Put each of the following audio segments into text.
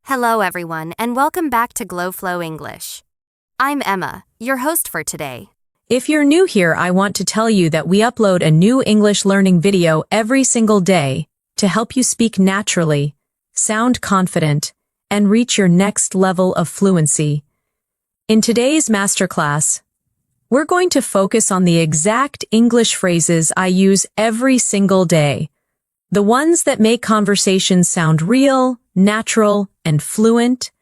Hello, everyone, and welcome back to GlowFlow English. I'm Emma, your host for today. If you're new here, I want to tell you that we upload a new English learning video every single day to help you speak naturally, sound confident, and reach your next level of fluency. In today's masterclass, we're going to focus on the exact English phrases I use every single day, the ones that make conversations sound real, natural, and fluent.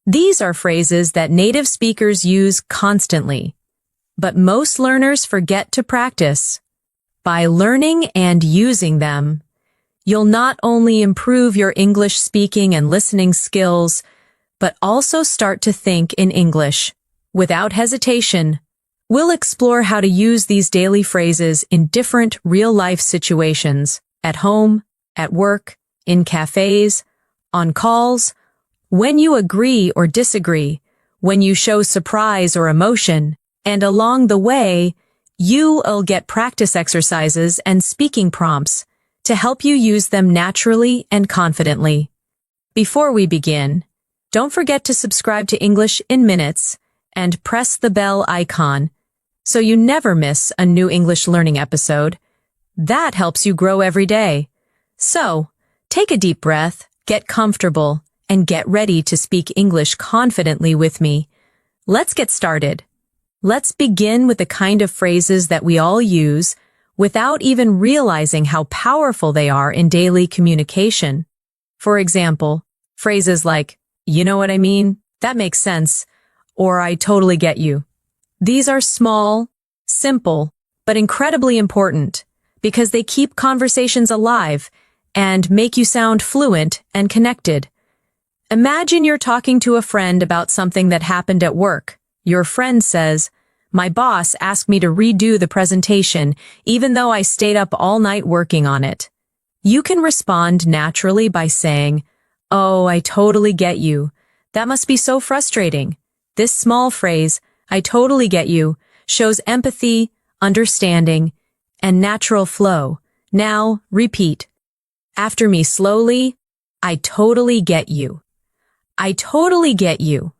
These are phrases that native speakers use constantly, but most learners forget to practice. By learning and using them, you'll not only improve your English speaking and listening skills, but also start to think in English. Without hesitation, we'll explore how to use these daily phrases in different real-life situations, at home, at work, in cafes, on calls, when you agree or disagree, when you show surprise or emotion, and along the way, you'll get practice exercises and speaking prompts to help you use them naturally and confidently. Before we begin, don't forget to subscribe to English in Minutes and press the bell icon so you never miss a new English learning episode. That helps you grow every day. So, take a deep breath, get comfortable, and get ready to speak English confidently with me. Let's get started. Let's begin with the kind of phrases that we all use without even realizing how powerful they are in daily communication. For example, phrases like, "You know what I mean? That makes sense," or "I totally get you." These are small, simple, but incredibly important because they keep conversations alive and make you sound fluent and connected. Imagine you're talking to a friend about something that happened at work. Your friend says, "My boss asked me to redo the presentation even though I stayed up all night working on it." You can respond naturally by saying, "Oh, I totally get you. That must be so frustrating." This small phrase, "I totally get you," shows empathy, understanding, and natural flow. Now, repeat after me slowly. I totally get you. I totally get you.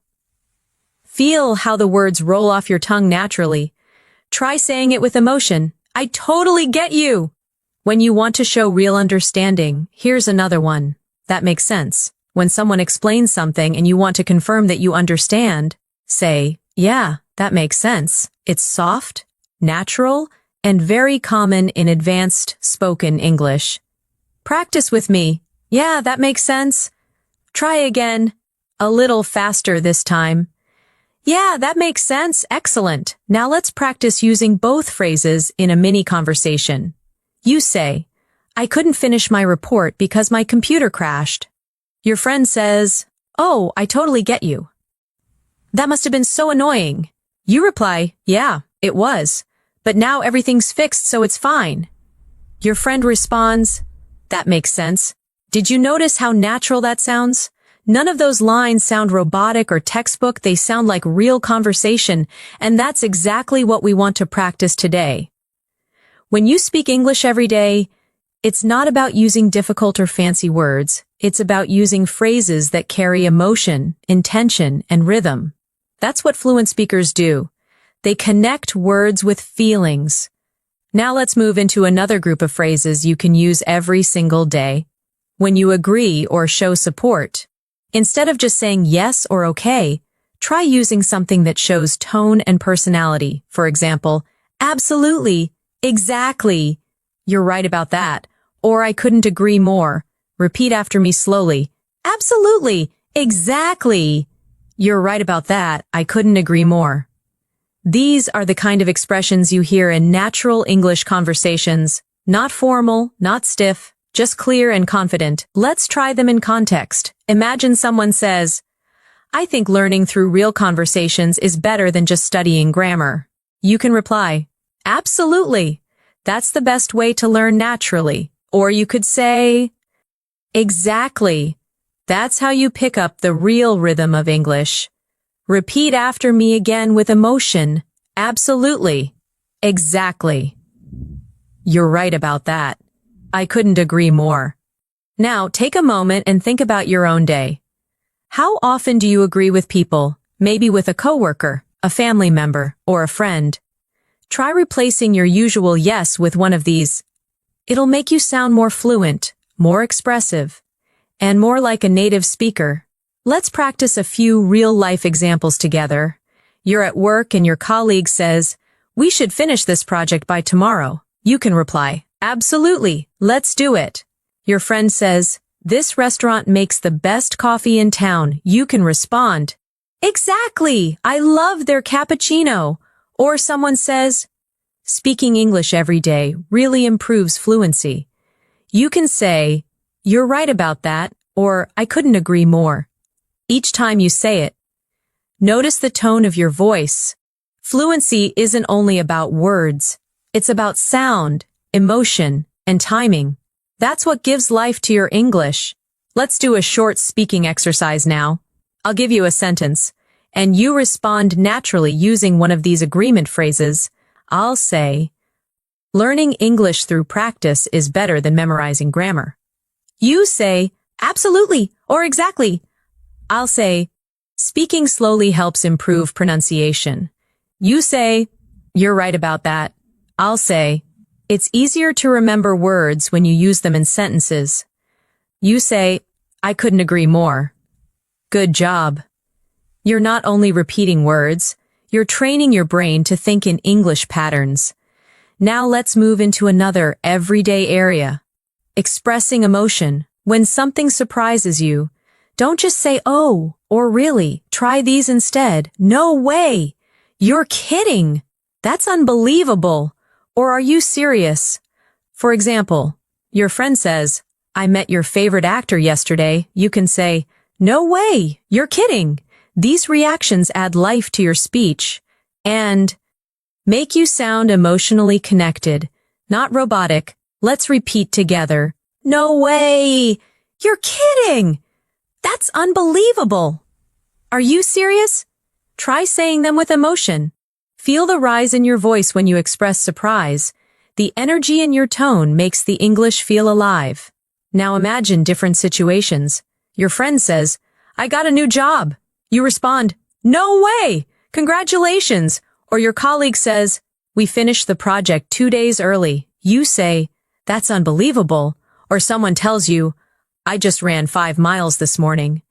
Feel how the words roll off your tongue naturally. Try saying it with emotion. I totally get you. When you want to show real understanding, here's another one. That makes sense. When someone explains something and you want to confirm that you understand, say, "Yeah, that makes sense." It's soft, natural, and very common in advanced spoken English. Practice with me. "Yeah, that makes sense." Try again. A little faster this time. "Yeah, that makes sense. Excellent." Now let's practice using both phrases in a mini conversation. You say, "I couldn't finish my report because my computer crashed." Your friend says, "Oh, I totally get you. That must have been so annoying." You reply, "Yeah, it was. But now everything's fixed, so it's fine." Your friend responds, "That makes sense. Did you notice how natural that sounds? None of those lines sound robotic or textbook. They sound like real conversation, and that's exactly what we want to practice today." When you speak English every day, it's not about using difficult or fancy words. It's about using phrases that carry emotion, intention, and rhythm. That's what fluent speakers do. They connect words with feelings. Now let's move into another group of phrases you can use every single day. When you agree or show support, instead of just saying yes or okay, try using something that shows tone and personality. For example, "Absolutely, exactly, you're right about that," or "I couldn't agree more." Repeat after me slowly. "Absolutely, exactly, you're right about that. I couldn't agree more." These are the kind of expressions you hear in natural English conversations, not formal, not stiff, just clear and confident. Let's try them in context. Imagine someone says, "I think learning through real conversations is better than just studying grammar." You can reply, "Absolutely. That's the best way to learn naturally." Or you could say, "Exactly. That's how you pick up the real rhythm of English." Repeat after me again with emotion. "Absolutely. Exactly. You're right about that. I couldn't agree more." Now, take a moment and think about your own day. How often do you agree with people, maybe with a coworker, a family member, or a friend? Try replacing your usual yes with one of these. It'll make you sound more fluent, more expressive, and more like a native speaker. Let's practice a few real-life examples together. You're at work and your colleague says, "We should finish this project by tomorrow." You can reply, "Absolutely, let's do it." Your friend says, "This restaurant makes the best coffee in town." You can respond, "Exactly, I love their cappuccino." Or someone says, "Speaking English every day really improves fluency." You can say, "You're right about that," or "I couldn't agree more." Each time you say it, notice the tone of your voice. Fluency isn't only about words. It's about sound, emotion, and timing. That's what gives life to your English. Let's do a short speaking exercise now. I'll give you a sentence, and you respond naturally using one of these agreement phrases. I'll say, "Learning English through practice is better than memorizing grammar." You say, "Absolutely," or "Exactly." I'll say, "Speaking slowly helps improve pronunciation." You say, "You're right about that." I'll say, "It's easier to remember words when you use them in sentences." You say, "I couldn't agree more." Good job. You're not only repeating words, you're training your brain to think in English patterns. Now let's move into another everyday area. Expressing emotion. When something surprises you, don't just say, "Oh," or "Really." Try these instead. "No way." "You're kidding." "That's unbelievable." Or "Are you serious?" For example, your friend says, "I met your favorite actor yesterday." You can say, "No way. You're kidding." These reactions add life to your speech and make you sound emotionally connected, not robotic. Let's repeat together. "No way. You're kidding. That's unbelievable." "Are you serious?" Try saying them with emotion. Feel the rise in your voice when you express surprise. The energy in your tone makes the English feel alive. Now imagine different situations. Your friend says, "I got a new job." You respond, "No way! Congratulations!" Or your colleague says, "We finished the project 2 days early." You say, "That's unbelievable." Or someone tells you, "I just ran 5 miles this morning."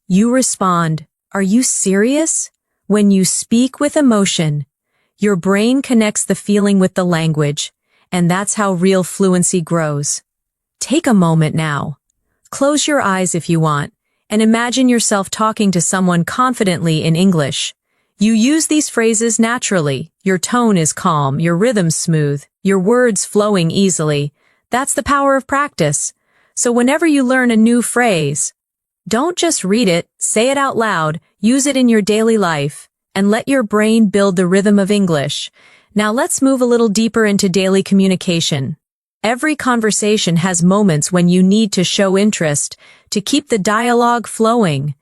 You respond, "Are you serious?" When you speak with emotion, your brain connects the feeling with the language, and that's how real fluency grows. Take a moment now. Close your eyes if you want, and imagine yourself talking to someone confidently in English. You use these phrases naturally. Your tone is calm, your rhythm smooth, your words flowing easily. That's the power of practice. So whenever you learn a new phrase, don't just read it, say it out loud, use it in your daily life, and let your brain build the rhythm of English. Now let's move a little deeper into daily communication. Every conversation has moments when you need to show interest, to keep the dialogue flowing,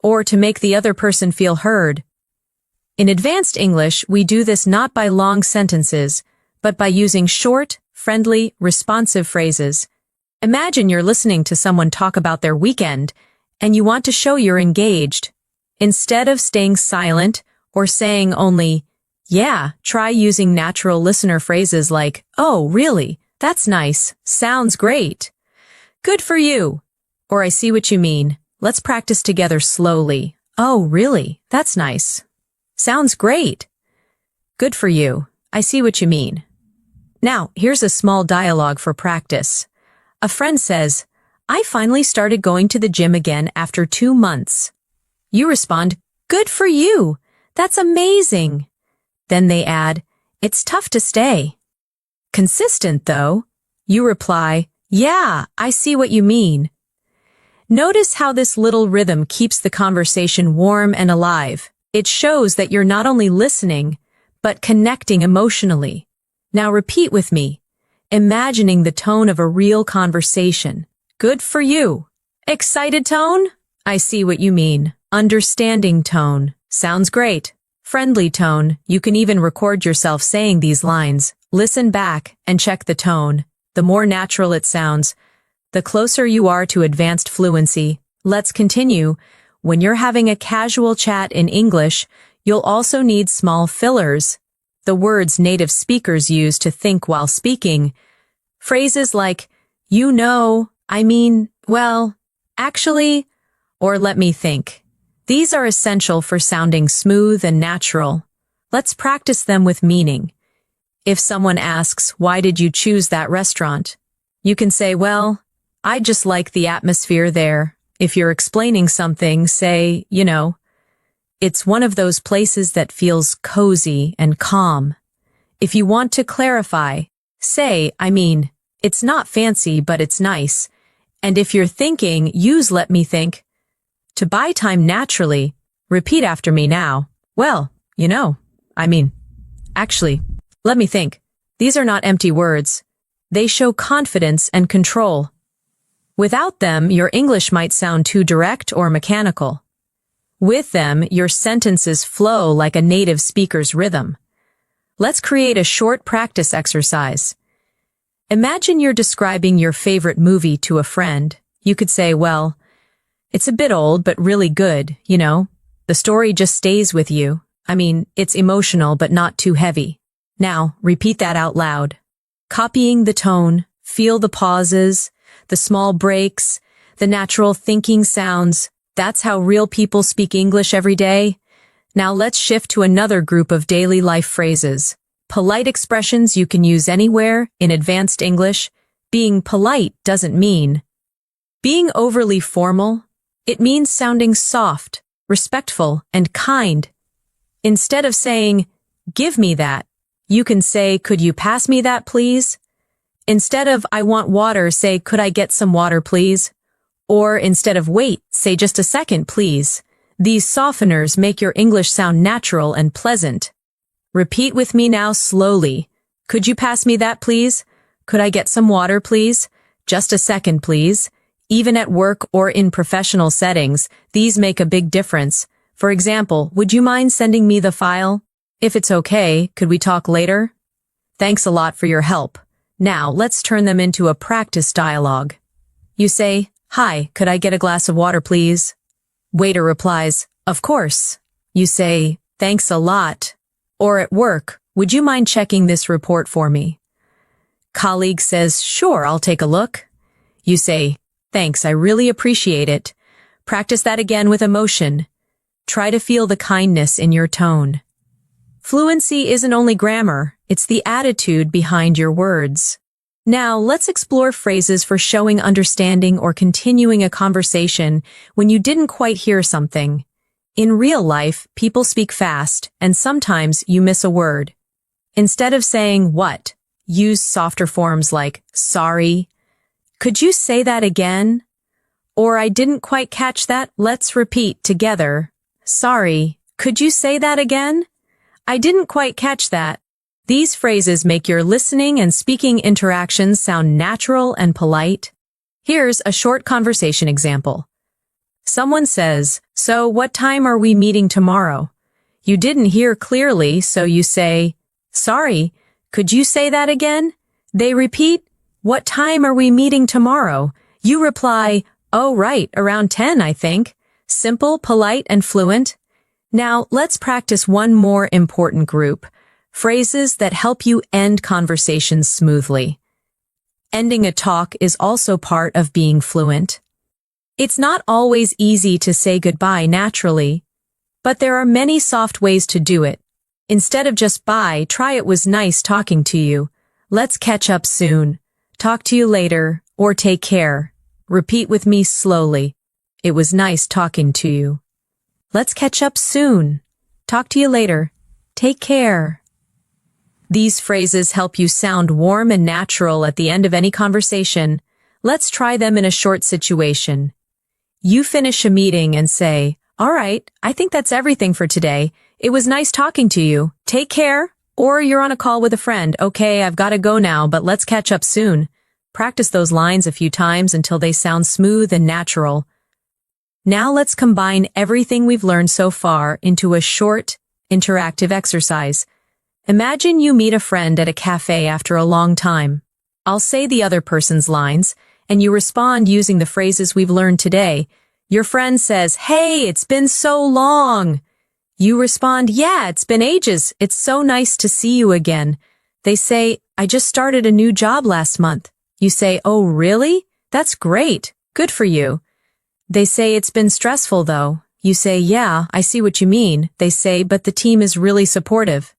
or to make the other person feel heard. In advanced English, we do this not by long sentences, but by using short, friendly, responsive phrases. Imagine you're listening to someone talk about their weekend, and you want to show you're engaged. Instead of staying silent or saying only, "Yeah," try using natural listener phrases like, "Oh, really? That's nice. Sounds great. Good for you." Or "I see what you mean. Let's practice together slowly." "Oh, really? That's nice. Sounds great. Good for you. I see what you mean." Now, here's a small dialogue for practice. A friend says, "I finally started going to the gym again after 2 months." You respond, "Good for you. That's amazing." Then they add, "It's tough to stay." "Consistent, though." You reply, "Yeah, I see what you mean." Notice how this little rhythm keeps the conversation warm and alive. It shows that you're not only listening, but connecting emotionally. Now repeat with me, imagining the tone of a real conversation. Good for you. Excited tone? I see what you mean. Understanding tone. Sounds great. Friendly tone. You can even record yourself saying these lines. Listen back and check the tone. The more natural it sounds, the closer you are to advanced fluency. Let's continue. when you're having a casual chat in English, you'll also need small fillers, the words native speakers use to think while speaking. Phrases like, you know, I mean, well, actually, or let me think. These are essential for sounding smooth and natural. Let's practice them with meaning. If someone asks, why did you choose that restaurant? You can say, well, I just like the atmosphere there. If you're explaining something, say, you know, it's one of those places that feels cozy and calm. If you want to clarify, say, I mean, it's not fancy, but it's nice. And if you're thinking, use let me think. To buy time naturally, repeat after me now. Well, you know, I mean, actually, let me think. These are not empty words. They show confidence and control. Without them, your English might sound too direct or mechanical. With them, your sentences flow like a native speaker's rhythm. Let's create a short practice exercise. Imagine you're describing your favorite movie to a friend. You could say, well, it's a bit old, but really good, you know. The story just stays with you. I mean, it's emotional, but not too heavy. Now, repeat that out loud. Copying the tone, feel the pauses, the small breaks, the natural thinking sounds. That's how real people speak English every day. Now let's shift to another group of daily life phrases. Polite expressions you can use anywhere in advanced English. Being polite doesn't mean being overly formal. It means sounding soft, respectful, and kind. Instead of saying, give me that, you can say, could you pass me that, please? Instead of, I want water, say, could I get some water, please? Or instead of wait, say just a second, please. These softeners make your English sound natural and pleasant. Repeat with me now slowly. Could you pass me that, please? Could I get some water, please? Just a second, please. Even at work or in professional settings, these make a big difference. For example, would you mind sending me the file? If it's okay, could we talk later? Thanks a lot for your help. Now, let's turn them into a practice dialogue. You say, hi, could I get a glass of water, please? Waiter replies, of course. You say, thanks a lot. Or at work, would you mind checking this report for me? Colleague says, sure, I'll take a look. You say, thanks, I really appreciate it. Practice that again with emotion. Try to feel the kindness in your tone. Fluency isn't only grammar, it's the attitude behind your words. Now, let's explore phrases for showing understanding or continuing a conversation when you didn't quite hear something. In real life, people speak fast, and sometimes you miss a word. Instead of saying what, use softer forms like sorry. Could you say that again? Or I didn't quite catch that. Let's repeat together. Sorry. Could you say that again? I didn't quite catch that. These phrases make your listening and speaking interactions sound natural and polite. Here's a short conversation example. Someone says, so what time are we meeting tomorrow? You didn't hear clearly, so you say, sorry, could you say that again? They repeat, what time are we meeting tomorrow? You reply, oh right, around 10, I think. Simple, polite, and fluent. Now, let's practice one more important group. Phrases that help you end conversations smoothly. Ending a talk is also part of being fluent. It's not always easy to say goodbye naturally, but there are many soft ways to do it. Instead of just bye, try it was nice talking to you. Let's catch up soon. Talk to you later, or take care. Repeat with me slowly. It was nice talking to you. Let's catch up soon. Talk to you later. Take care. These phrases help you sound warm and natural at the end of any conversation. Let's try them in a short situation. You finish a meeting and say, all right, I think that's everything for today. It was nice talking to you. Take care. Or you're on a call with a friend. Okay, I've got to go now, but let's catch up soon. Practice those lines a few times until they sound smooth and natural. Now let's combine everything we've learned so far into a short, interactive exercise. Imagine you meet a friend at a cafe after a long time. I'll say the other person's lines, and you respond using the phrases we've learned today. Your friend says, "Hey, it's been so long." You respond, "Yeah, it's been ages. It's so nice to see you again." They say, "I just started a new job last month." You say, "Oh, really? That's great. Good for you." They say, "It's been stressful though." You say, "Yeah, I see what you mean." They say, "But the team is really supportive."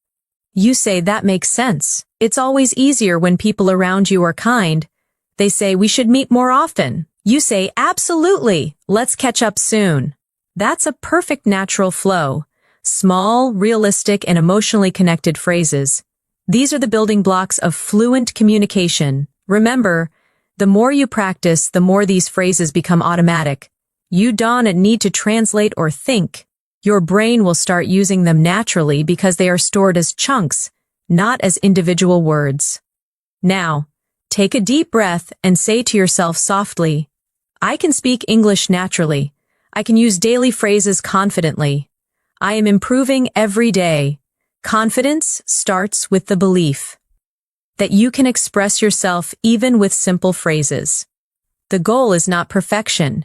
You say, "That makes sense. It's always easier when people around you are kind." They say, "We should meet more often." You say, "Absolutely. Let's catch up soon." That's a perfect natural flow. Small, realistic, and emotionally connected phrases. These are the building blocks of fluent communication. Remember, the more you practice, the more these phrases become automatic. You don't need to translate or think. Your brain will start using them naturally because they are stored as chunks, not as individual words. Now, take a deep breath and say to yourself softly, "I can speak English naturally. I can use daily phrases confidently. I am improving every day." Confidence starts with the belief that you can express yourself even with simple phrases. The goal is not perfection,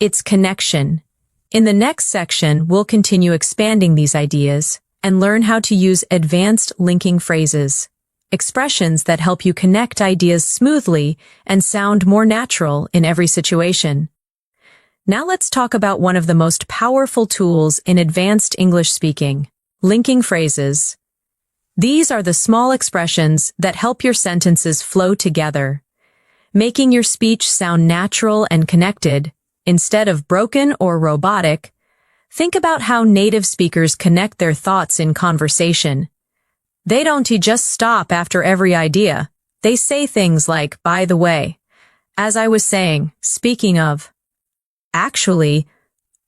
it's connection. In the next section, we'll continue expanding these ideas and learn how to use advanced linking phrases, expressions that help you connect ideas smoothly and sound more natural in every situation. Now let's talk about one of the most powerful tools in advanced English speaking, linking phrases. These are the small expressions that help your sentences flow together, making your speech sound natural and connected, instead of broken or robotic. Think about how native speakers connect their thoughts in conversation. They don't just stop after every idea. They say things like, "By the way," "As I was saying," "Speaking of," "Actually,"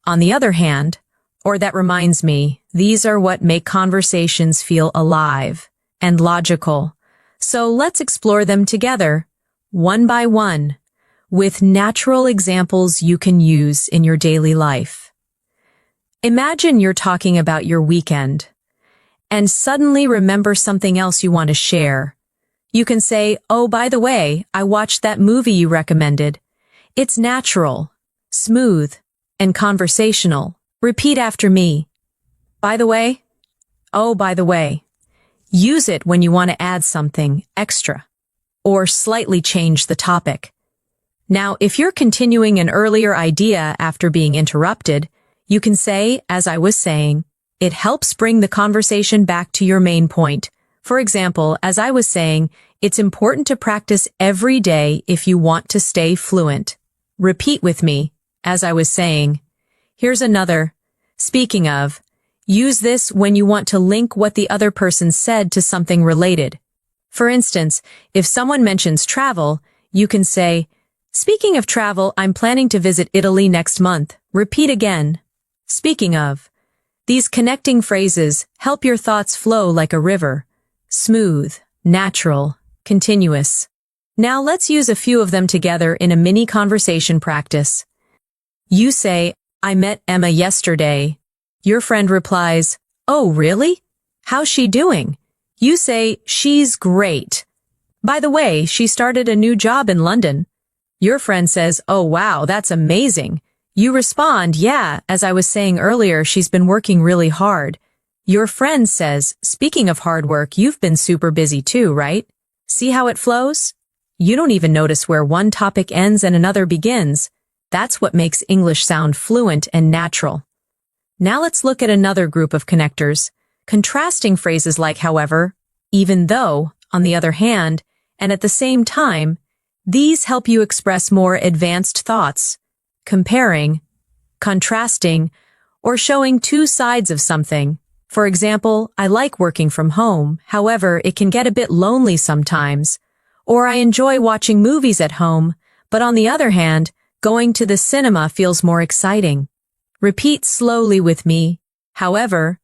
"On the other hand," or "That reminds me." These are what make conversations feel alive and logical. So let's explore them together, one by one, with natural examples you can use in your daily life. Imagine you're talking about your weekend and suddenly remember something else you want to share. You can say, "Oh, by the way, I watched that movie you recommended." It's natural, smooth, and conversational. Repeat after me. By the way, oh, by the way. Use it when you want to add something extra or slightly change the topic. Now, if you're continuing an earlier idea after being interrupted, you can say, "As I was saying." It helps bring the conversation back to your main point. For example, "As I was saying, it's important to practice every day if you want to stay fluent." Repeat with me, "As I was saying." Here's another. Speaking of, use this when you want to link what the other person said to something related. For instance, if someone mentions travel, you can say, "Speaking of travel, I'm planning to visit Italy next month." Repeat again. "Speaking of." These connecting phrases help your thoughts flow like a river. Smooth, natural, continuous. Now let's use a few of them together in a mini conversation practice. You say, "I met Emma yesterday." Your friend replies, "Oh, really? How's she doing?" You say, "She's great. By the way, she started a new job in London." Your friend says, "Oh, wow, that's amazing." You respond, "Yeah, as I was saying earlier, she's been working really hard." Your friend says, "Speaking of hard work, you've been super busy too, right?" See how it flows? You don't even notice where one topic ends and another begins. That's what makes English sound fluent and natural. Now let's look at another group of connectors, contrasting phrases like "however," "even though," "on the other hand," and "at the same time." These help you express more advanced thoughts, comparing, contrasting, or showing two sides of something. For example, "I like working from home, however, it can get a bit lonely sometimes." Or, "I enjoy watching movies at home, but on the other hand, going to the cinema feels more exciting." Repeat slowly with me. "However,"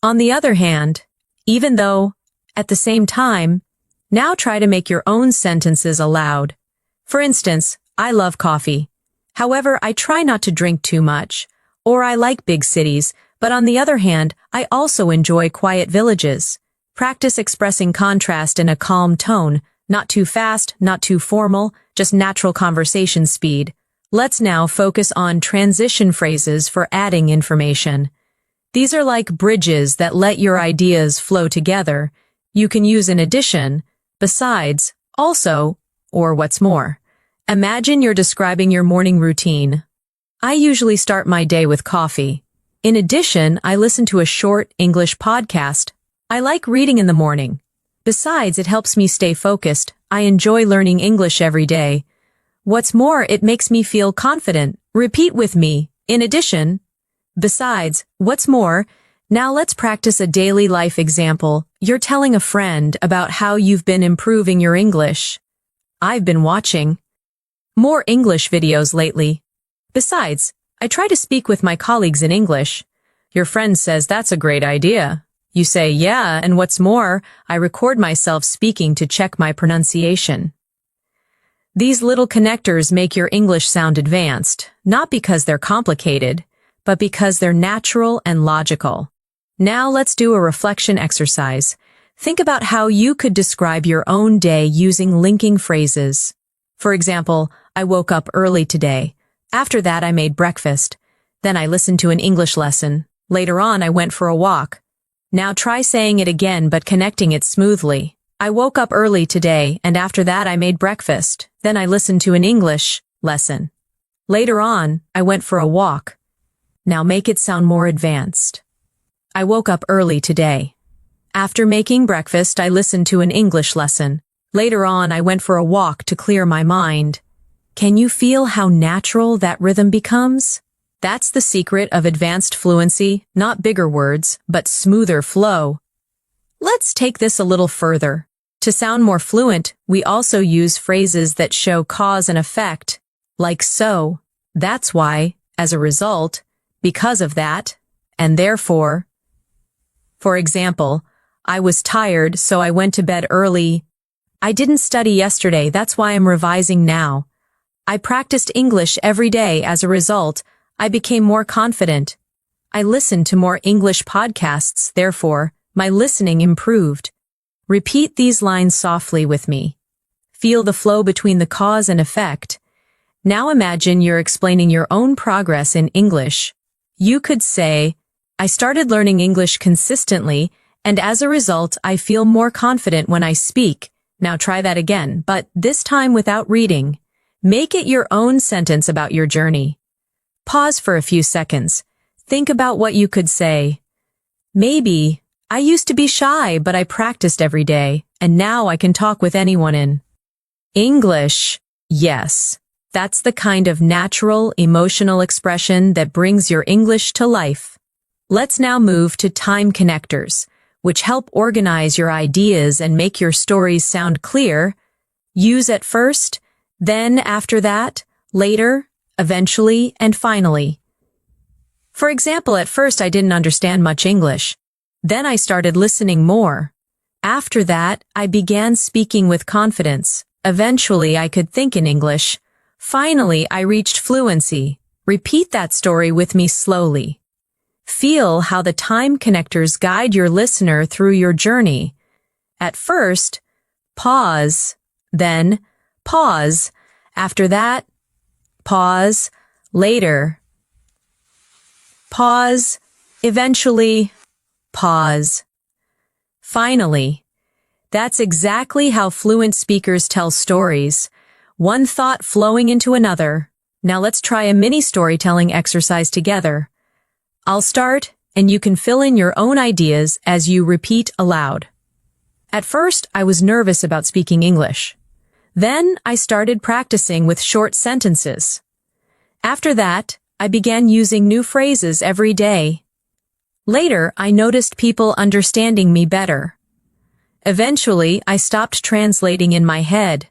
"on the other hand," "even though," "at the same time." Now try to make your own sentences aloud. For instance, "I love coffee. However, I try not to drink too much." Or, "I like big cities, but on the other hand, I also enjoy quiet villages." Practice expressing contrast in a calm tone, not too fast, not too formal, just natural conversation speed. Let's now focus on transition phrases for adding information. These are like bridges that let your ideas flow together. You can use in addition, besides, also, or what's more. Imagine you're describing your morning routine. I usually start my day with coffee. In addition, I listen to a short English podcast. I like reading in the morning. Besides, it helps me stay focused. I enjoy learning English every day. What's more, it makes me feel confident. Repeat with me. In addition, besides, what's more. Now let's practice a daily life example. You're telling a friend about how you've been improving your English. I've been watching more English videos lately. Besides, I try to speak with my colleagues in English. Your friend says that's a great idea. You say, yeah, and what's more, I record myself speaking to check my pronunciation. These little connectors make your English sound advanced, not because they're complicated, but because they're natural and logical. Now let's do a reflection exercise. Think about how you could describe your own day using linking phrases. For example, I woke up early today. After that, I made breakfast. Then I listened to an English lesson. Later on, I went for a walk. Now try saying it again but connecting it smoothly. I woke up early today, and after that I made breakfast. Then I listened to an English lesson. Later on, I went for a walk. Now make it sound more advanced. I woke up early today. After making breakfast, I listened to an English lesson. Later on, I went for a walk to clear my mind. Can you feel how natural that rhythm becomes? That's the secret of advanced fluency, not bigger words, but smoother flow. Let's take this a little further. To sound more fluent, we also use phrases that show cause and effect, like so, that's why, as a result, because of that, and therefore. For example, I was tired, so I went to bed early. I didn't study yesterday, that's why I'm revising now. I practiced English every day, as a result, I became more confident. I listened to more English podcasts, therefore, my listening improved. Repeat these lines softly with me. Feel the flow between the cause and effect. Now imagine you're explaining your own progress in English. You could say, I started learning English consistently, and as a result, I feel more confident when I speak. Now try that again, but this time without reading. Make it your own sentence about your journey. Pause for a few seconds. Think about what you could say. Maybe, I used to be shy, but I practiced every day, and now I can talk with anyone in English. Yes, that's the kind of natural, emotional expression that brings your English to life. Let's now move to time connectors, which help organize your ideas and make your stories sound clear. Use at first, then after that, later, eventually, and finally. For example, at first I didn't understand much English. Then I started listening more. After that, I began speaking with confidence. Eventually, I could think in English. Finally, I reached fluency. Repeat that story with me slowly. Feel how the time connectors guide your listener through your journey. At first, pause, then pause. After that, pause, later, pause, eventually, pause. Finally, that's exactly how fluent speakers tell stories, one thought flowing into another. Now let's try a mini storytelling exercise together. I'll start, and you can fill in your own ideas as you repeat aloud. At first, I was nervous about speaking English. Then I started practicing with short sentences. After that, I began using new phrases every day. Later, I noticed people understanding me better. Eventually, I stopped translating in my head.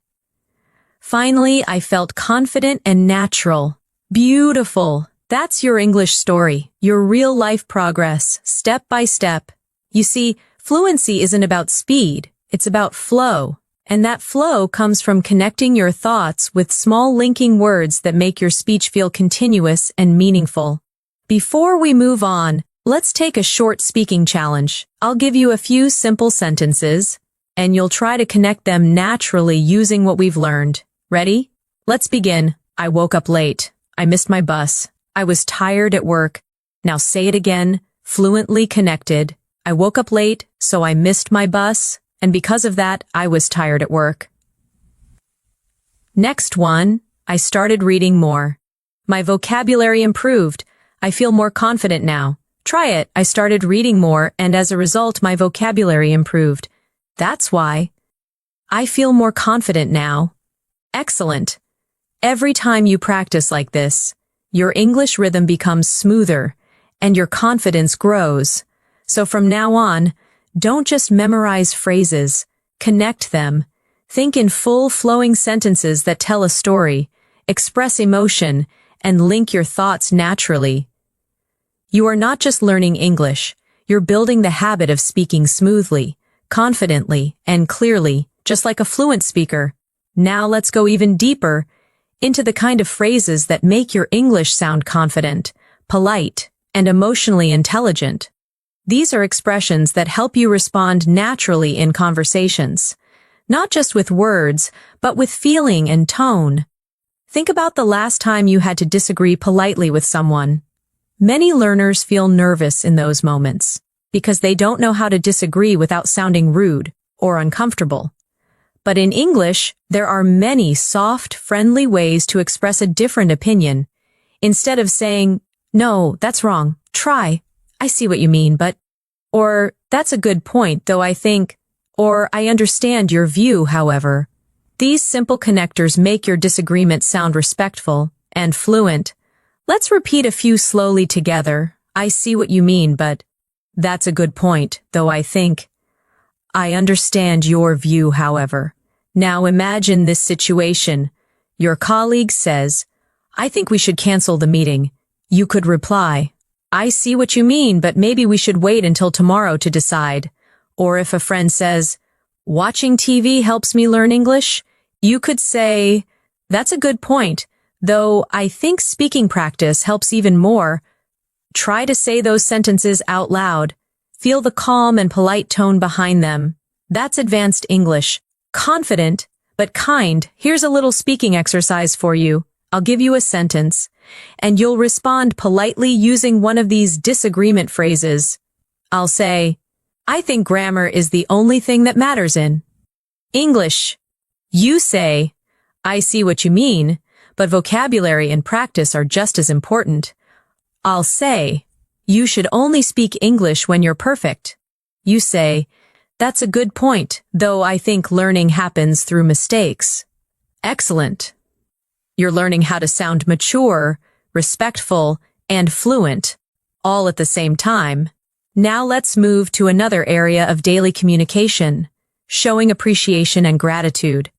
Finally, I felt confident and natural. Beautiful. That's your English story, your real-life progress, step by step. You see, fluency isn't about speed, it's about flow. And that flow comes from connecting your thoughts with small linking words that make your speech feel continuous and meaningful. Before we move on, let's take a short speaking challenge. I'll give you a few simple sentences, and you'll try to connect them naturally using what we've learned. Ready? Let's begin. I woke up late. I missed my bus. I was tired at work. Now say it again, fluently connected. I woke up late, so I missed my bus, and because of that, I was tired at work. Next one, I started reading more. My vocabulary improved. I feel more confident now. Try it. I started reading more, and as a result, my vocabulary improved. That's why. I feel more confident now. Excellent. Every time you practice like this, your English rhythm becomes smoother, and your confidence grows. So from now on, don't just memorize phrases, connect them. Think in full flowing sentences that tell a story, express emotion, and link your thoughts naturally. You are not just learning English, you're building the habit of speaking smoothly, confidently, and clearly, just like a fluent speaker. Now let's go even deeper into the kind of phrases that make your English sound confident, polite, and emotionally intelligent. These are expressions that help you respond naturally in conversations, not just with words, but with feeling and tone. Think about the last time you had to disagree politely with someone. Many learners feel nervous in those moments because they don't know how to disagree without sounding rude or uncomfortable. But in English, there are many soft, friendly ways to express a different opinion. Instead of saying, "No, that's wrong. Try. I see what you mean, but," or "That's a good point, though I think," or "I understand your view, however." These simple connectors make your disagreement sound respectful and fluent. Let's repeat a few slowly together. I see what you mean, but that's a good point, though I think. I understand your view, however. Now imagine this situation. Your colleague says, "I think we should cancel the meeting." You could reply, "I see what you mean, but maybe we should wait until tomorrow to decide." Or if a friend says, "Watching TV helps me learn English," you could say, "That's a good point, though I think speaking practice helps even more." Try to say those sentences out loud. Feel the calm and polite tone behind them. That's advanced English. Confident, but kind. Here's a little speaking exercise for you. I'll give you a sentence, and you'll respond politely using one of these disagreement phrases. I'll say, "I think grammar is the only thing that matters in English." You say, "I see what you mean, but vocabulary and practice are just as important." I'll say, "You should only speak English when you're perfect." You say, "That's a good point, though I think learning happens through mistakes." Excellent. You're learning how to sound mature, respectful, and fluent, all at the same time. Now let's move to another area of daily communication, showing appreciation and gratitude.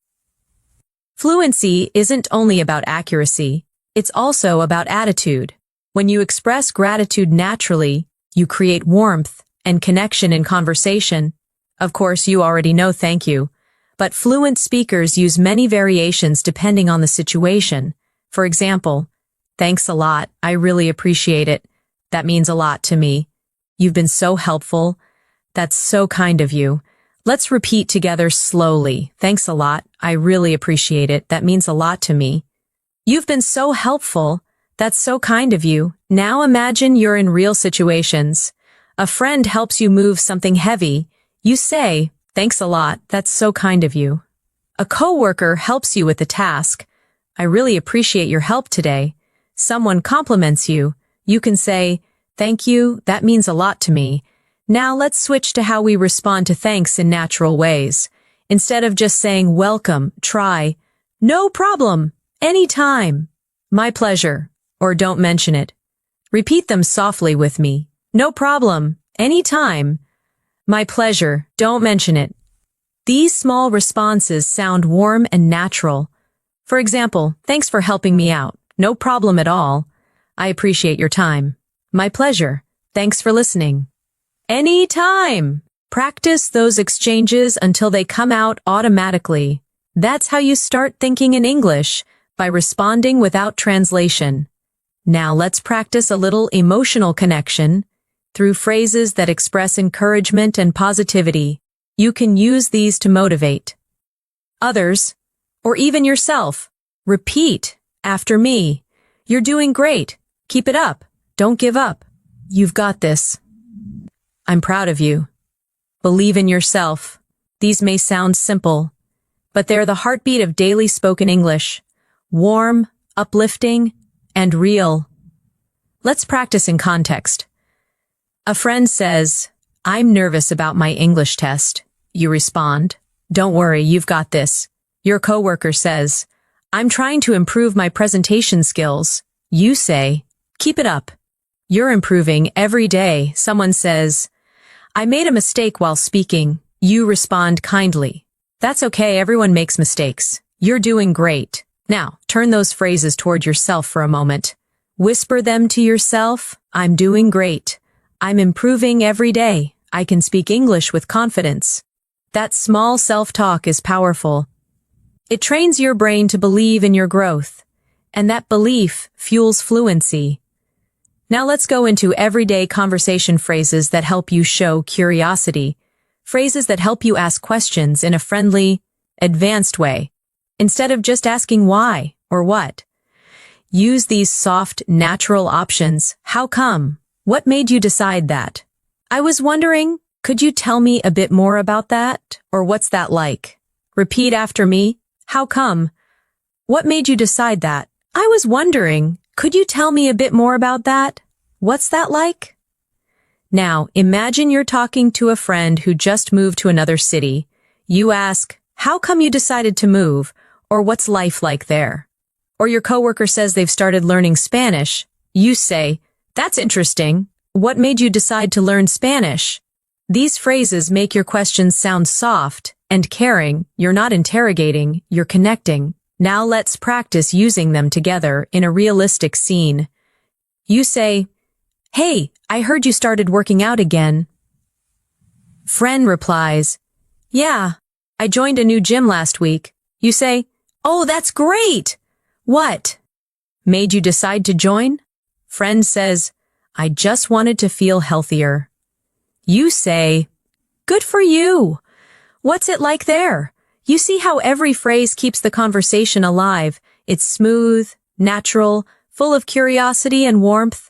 Fluency isn't only about accuracy, it's also about attitude. When you express gratitude naturally, you create warmth and connection in conversation. Of course, you already know thank you, but fluent speakers use many variations depending on the situation. For example, "Thanks a lot. I really appreciate it. That means a lot to me. You've been so helpful. That's so kind of you." Let's repeat together slowly. "Thanks a lot. I really appreciate it. That means a lot to me. You've been so helpful. That's so kind of you." Now imagine you're in real situations. A friend helps you move something heavy. You say, "Thanks a lot. That's so kind of you." A coworker helps you with a task. "I really appreciate your help today." Someone compliments you. You can say, "Thank you. That means a lot to me." Now let's switch to how we respond to thanks in natural ways. Instead of just saying welcome, try, "No problem, anytime, my pleasure," or "Don't mention it." Repeat them softly with me. "No problem, anytime, my pleasure, don't mention it." These small responses sound warm and natural. For example, "Thanks for helping me out. No problem at all. I appreciate your time. My pleasure. Thanks for listening." Anytime. Practice those exchanges until they come out automatically. That's how you start thinking in English, by responding without translation. Now let's practice a little emotional connection through phrases that express encouragement and positivity. You can use these to motivate others, or even yourself. Repeat after me. You're doing great. Keep it up. Don't give up. You've got this. I'm proud of you. Believe in yourself. These may sound simple, but they're the heartbeat of daily spoken English. Warm, uplifting, and real. Let's practice in context. A friend says, "I'm nervous about my English test." You respond, "Don't worry, you've got this." Your coworker says, "I'm trying to improve my presentation skills." You say, "Keep it up. You're improving every day." Someone says, "I made a mistake while speaking." You respond kindly, "That's okay, everyone makes mistakes. You're doing great." Now, turn those phrases toward yourself for a moment. Whisper them to yourself. "I'm doing great. I'm improving every day. I can speak English with confidence." That small self-talk is powerful. It trains your brain to believe in your growth, and that belief fuels fluency. Now let's go into everyday conversation phrases that help you show curiosity. Phrases that help you ask questions in a friendly, advanced way, instead of just asking why or what. Use these soft, natural options. How come? What made you decide that? I was wondering, could you tell me a bit more about that? Or what's that like? Repeat after me. How come? What made you decide that? I was wondering, could you tell me a bit more about that? What's that like? Now, imagine you're talking to a friend who just moved to another city. You ask, "How come you decided to move?" Or "What's life like there?" Or your coworker says they've started learning Spanish. You say, "That's interesting. What made you decide to learn Spanish?" These phrases make your questions sound soft and caring. You're not interrogating, you're connecting. Now let's practice using them together in a realistic scene. You say, "Hey, I heard you started working out again." Friend replies, "Yeah, I joined a new gym last week." You say, "Oh, that's great! What made you decide to join?" Friend says, "I just wanted to feel healthier." You say, "Good for you. What's it like there?" You see how every phrase keeps the conversation alive. It's smooth, natural, full of curiosity and warmth.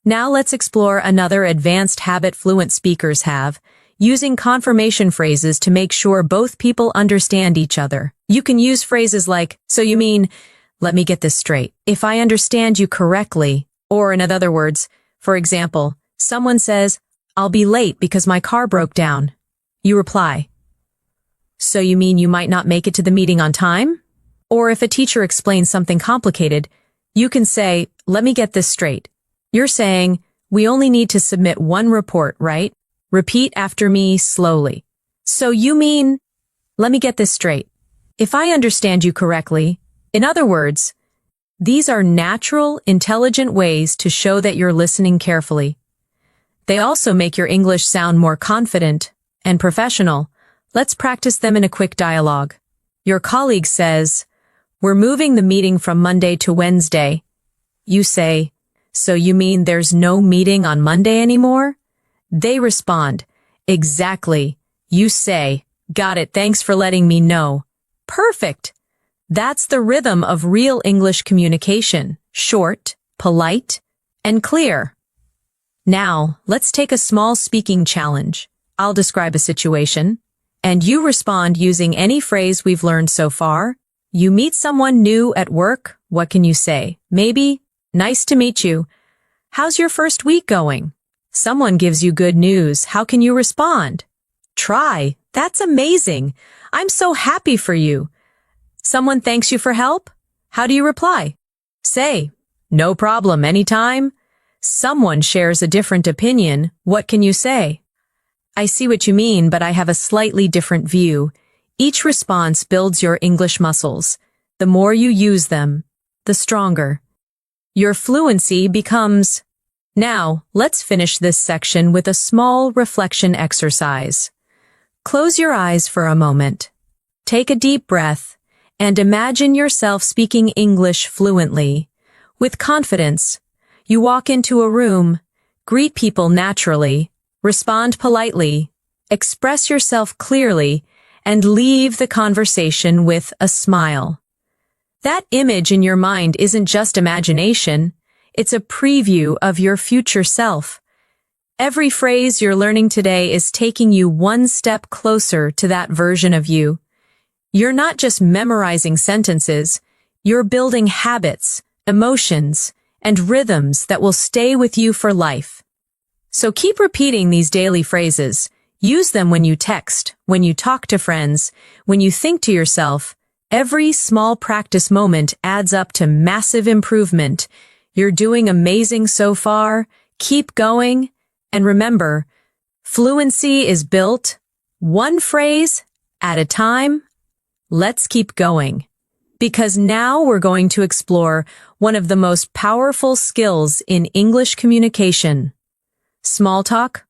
Now let's explore another advanced habit fluent speakers have, using confirmation phrases to make sure both people understand each other. You can use phrases like, "So you mean, let me get this straight. If I understand you correctly," or in other words, for example, someone says, "I'll be late because my car broke down." You reply, "So you mean you might not make it to the meeting on time?" Or if a teacher explains something complicated, you can say, "Let me get this straight. You're saying, we only need to submit one report, right?" Repeat after me slowly. "So you mean, let me get this straight. If I understand you correctly." In other words, these are natural, intelligent ways to show that you're listening carefully. They also make your English sound more confident and professional. Let's practice them in a quick dialogue. Your colleague says, "We're moving the meeting from Monday to Wednesday." You say, "So you mean there's no meeting on Monday anymore?" They respond, "Exactly." You say, "Got it, thanks for letting me know." Perfect. That's the rhythm of real English communication. Short, polite, and clear. Now, let's take a small speaking challenge. I'll describe a situation, and you respond using any phrase we've learned so far. You meet someone new at work. What can you say? Maybe, "Nice to meet you. How's your first week going?" Someone gives you good news. How can you respond? Try, "That's amazing. I'm so happy for you." Someone thanks you for help? How do you reply? Say, "No problem, anytime." Someone shares a different opinion. What can you say? "I see what you mean, but I have a slightly different view." Each response builds your English muscles. The more you use them, the stronger your fluency becomes. Now, let's finish this section with a small reflection exercise. Close your eyes for a moment. Take a deep breath and imagine yourself speaking English fluently. With confidence, you walk into a room, greet people naturally, respond politely, express yourself clearly, and leave the conversation with a smile. That image in your mind isn't just imagination, it's a preview of your future self. Every phrase you're learning today is taking you one step closer to that version of you. You're not just memorizing sentences, you're building habits, emotions, and rhythms that will stay with you for life. So keep repeating these daily phrases. Use them when you text, when you talk to friends, when you think to yourself. Every small practice moment adds up to massive improvement. You're doing amazing so far. Keep going. And remember, fluency is built one phrase at a time. Let's keep going. Because now we're going to explore one of the most powerful skills in English communication. Small talk.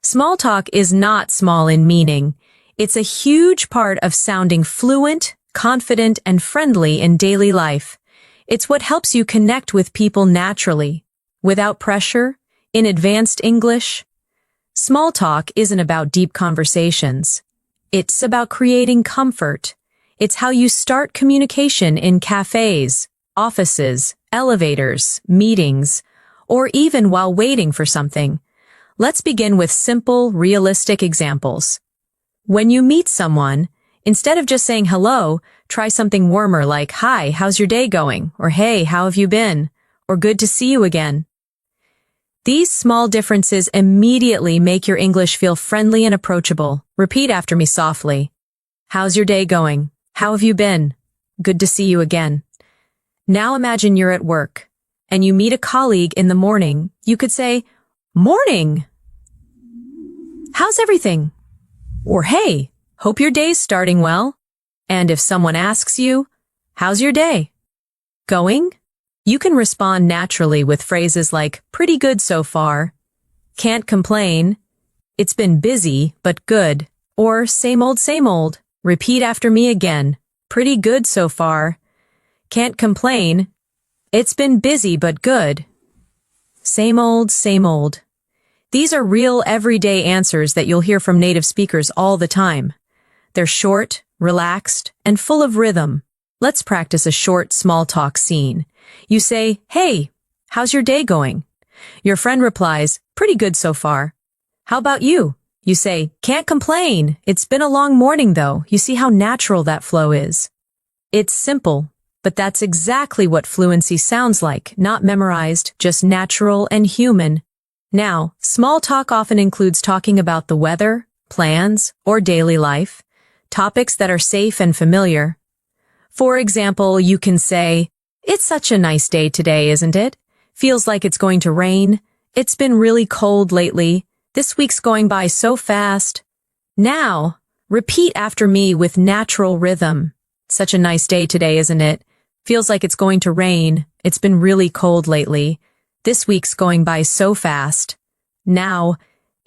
Small talk is not small in meaning. It's a huge part of sounding fluent, confident, and friendly in daily life. It's what helps you connect with people naturally, without pressure, in advanced English. Small talk isn't about deep conversations. It's about creating comfort. It's how you start communication in cafes, offices, elevators, meetings, or even while waiting for something. Let's begin with simple, realistic examples. When you meet someone, instead of just saying hello, try something warmer like, "Hi, how's your day going?" Or "Hey, how have you been?" Or "Good to see you again." These small differences immediately make your English feel friendly and approachable. Repeat after me softly. How's your day going? How have you been? Good to see you again. Now imagine you're at work, and you meet a colleague in the morning. You could say, "Morning! How's everything?" Or "Hey, hope your day's starting well." And if someone asks you, "How's your day going?" You can respond naturally with phrases like, "Pretty good so far," "Can't complain," "It's been busy, but good," or same old, same old." Repeat after me again. Pretty good so far. Can't complain. It's been busy, but good. Same old, same old. These are real everyday answers that you'll hear from native speakers all the time. They're short, relaxed, and full of rhythm. Let's practice a short small talk scene. You say, "Hey, how's your day going?" Your friend replies, "Pretty good so far." "How about you?" You say, "Can't complain. It's been a long morning though." You see how natural that flow is. It's simple, but that's exactly what fluency sounds like, not memorized, just natural and human. Now, small talk often includes talking about the weather, plans, or daily life, topics that are safe and familiar. For example, you can say, "It's such a nice day today, isn't it? Feels like it's going to rain. It's been really cold lately. This week's going by so fast." Now, repeat after me with natural rhythm. "Such a nice day today, isn't it? Feels like it's going to rain. It's been really cold lately. This week's going by so fast." Now,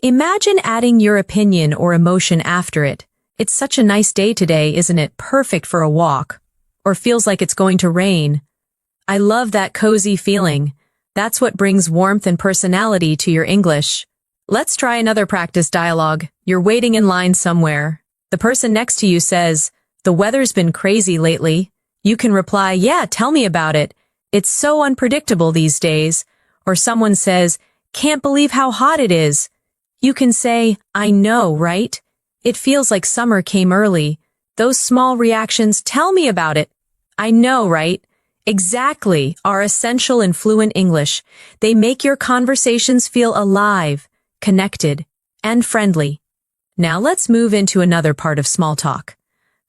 imagine adding your opinion or emotion after it. "It's such a nice day today, isn't it? Perfect for a walk." Or "Feels like it's going to rain." I love that cozy feeling. That's what brings warmth and personality to your English. Let's try another practice dialogue. You're waiting in line somewhere. The person next to you says, "The weather's been crazy lately." You can reply, "Yeah, tell me about it. It's so unpredictable these days." Or someone says, "Can't believe how hot it is." You can say, "I know, right? It feels like summer came early." Those small reactions, "Tell me about it." "I know, right?" Exactly, are essential in fluent English. They make your conversations feel alive, connected, and friendly. Now let's move into another part of small talk.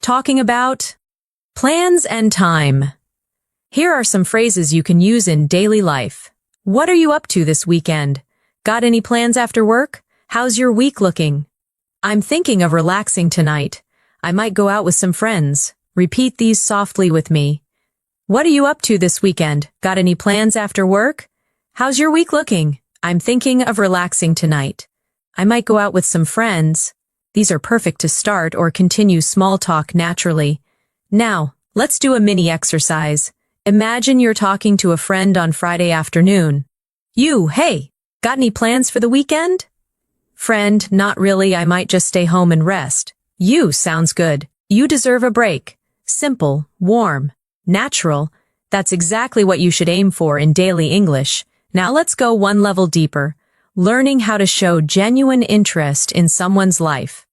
Talking about plans and time. Here are some phrases you can use in daily life. What are you up to this weekend? Got any plans after work? How's your week looking? I'm thinking of relaxing tonight. I might go out with some friends. Repeat these softly with me. What are you up to this weekend? Got any plans after work? How's your week looking? I'm thinking of relaxing tonight. I might go out with some friends. These are perfect to start or continue small talk naturally. Now, let's do a mini exercise. Imagine you're talking to a friend on Friday afternoon. You, "Hey, got any plans for the weekend?" Friend, "Not really, I might just stay home and rest." You, "Sounds good. You deserve a break." Simple, warm, natural. That's exactly what you should aim for in daily English. Now let's go one level deeper, learning how to show genuine interest in someone's life.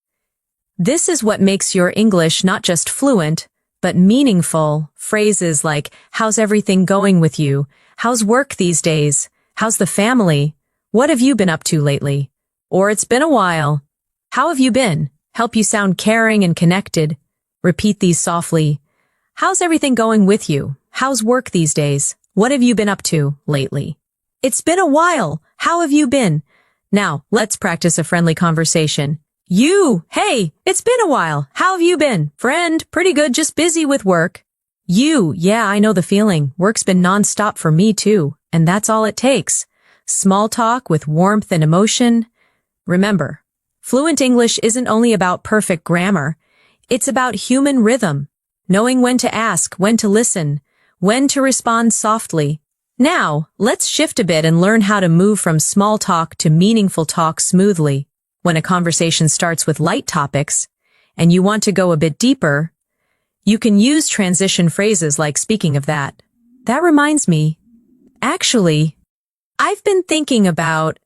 This is what makes your English not just fluent, but meaningful. Phrases like, how's everything going with you? How's work these days? How's the family? What have you been up to lately? Or it's been a while. How have you been? Help you sound caring and connected. Repeat these softly. How's everything going with you? How's work these days? What have you been up to lately? It's been a while. How have you been? Now, let's practice a friendly conversation. You, hey, it's been a while. How have you been? Friend, pretty good, just busy with work. You, yeah, I know the feeling. Work's been nonstop for me too, and that's all it takes. Small talk with warmth and emotion. Remember, fluent English isn't only about perfect grammar. It's about human rhythm, knowing when to ask, when to listen, when to respond softly. Now, let's shift a bit and learn how to move from small talk to meaningful talk smoothly. When a conversation starts with light topics, and you want to go a bit deeper, you can use transition phrases like speaking of that. That reminds me. Actually, I've been thinking about,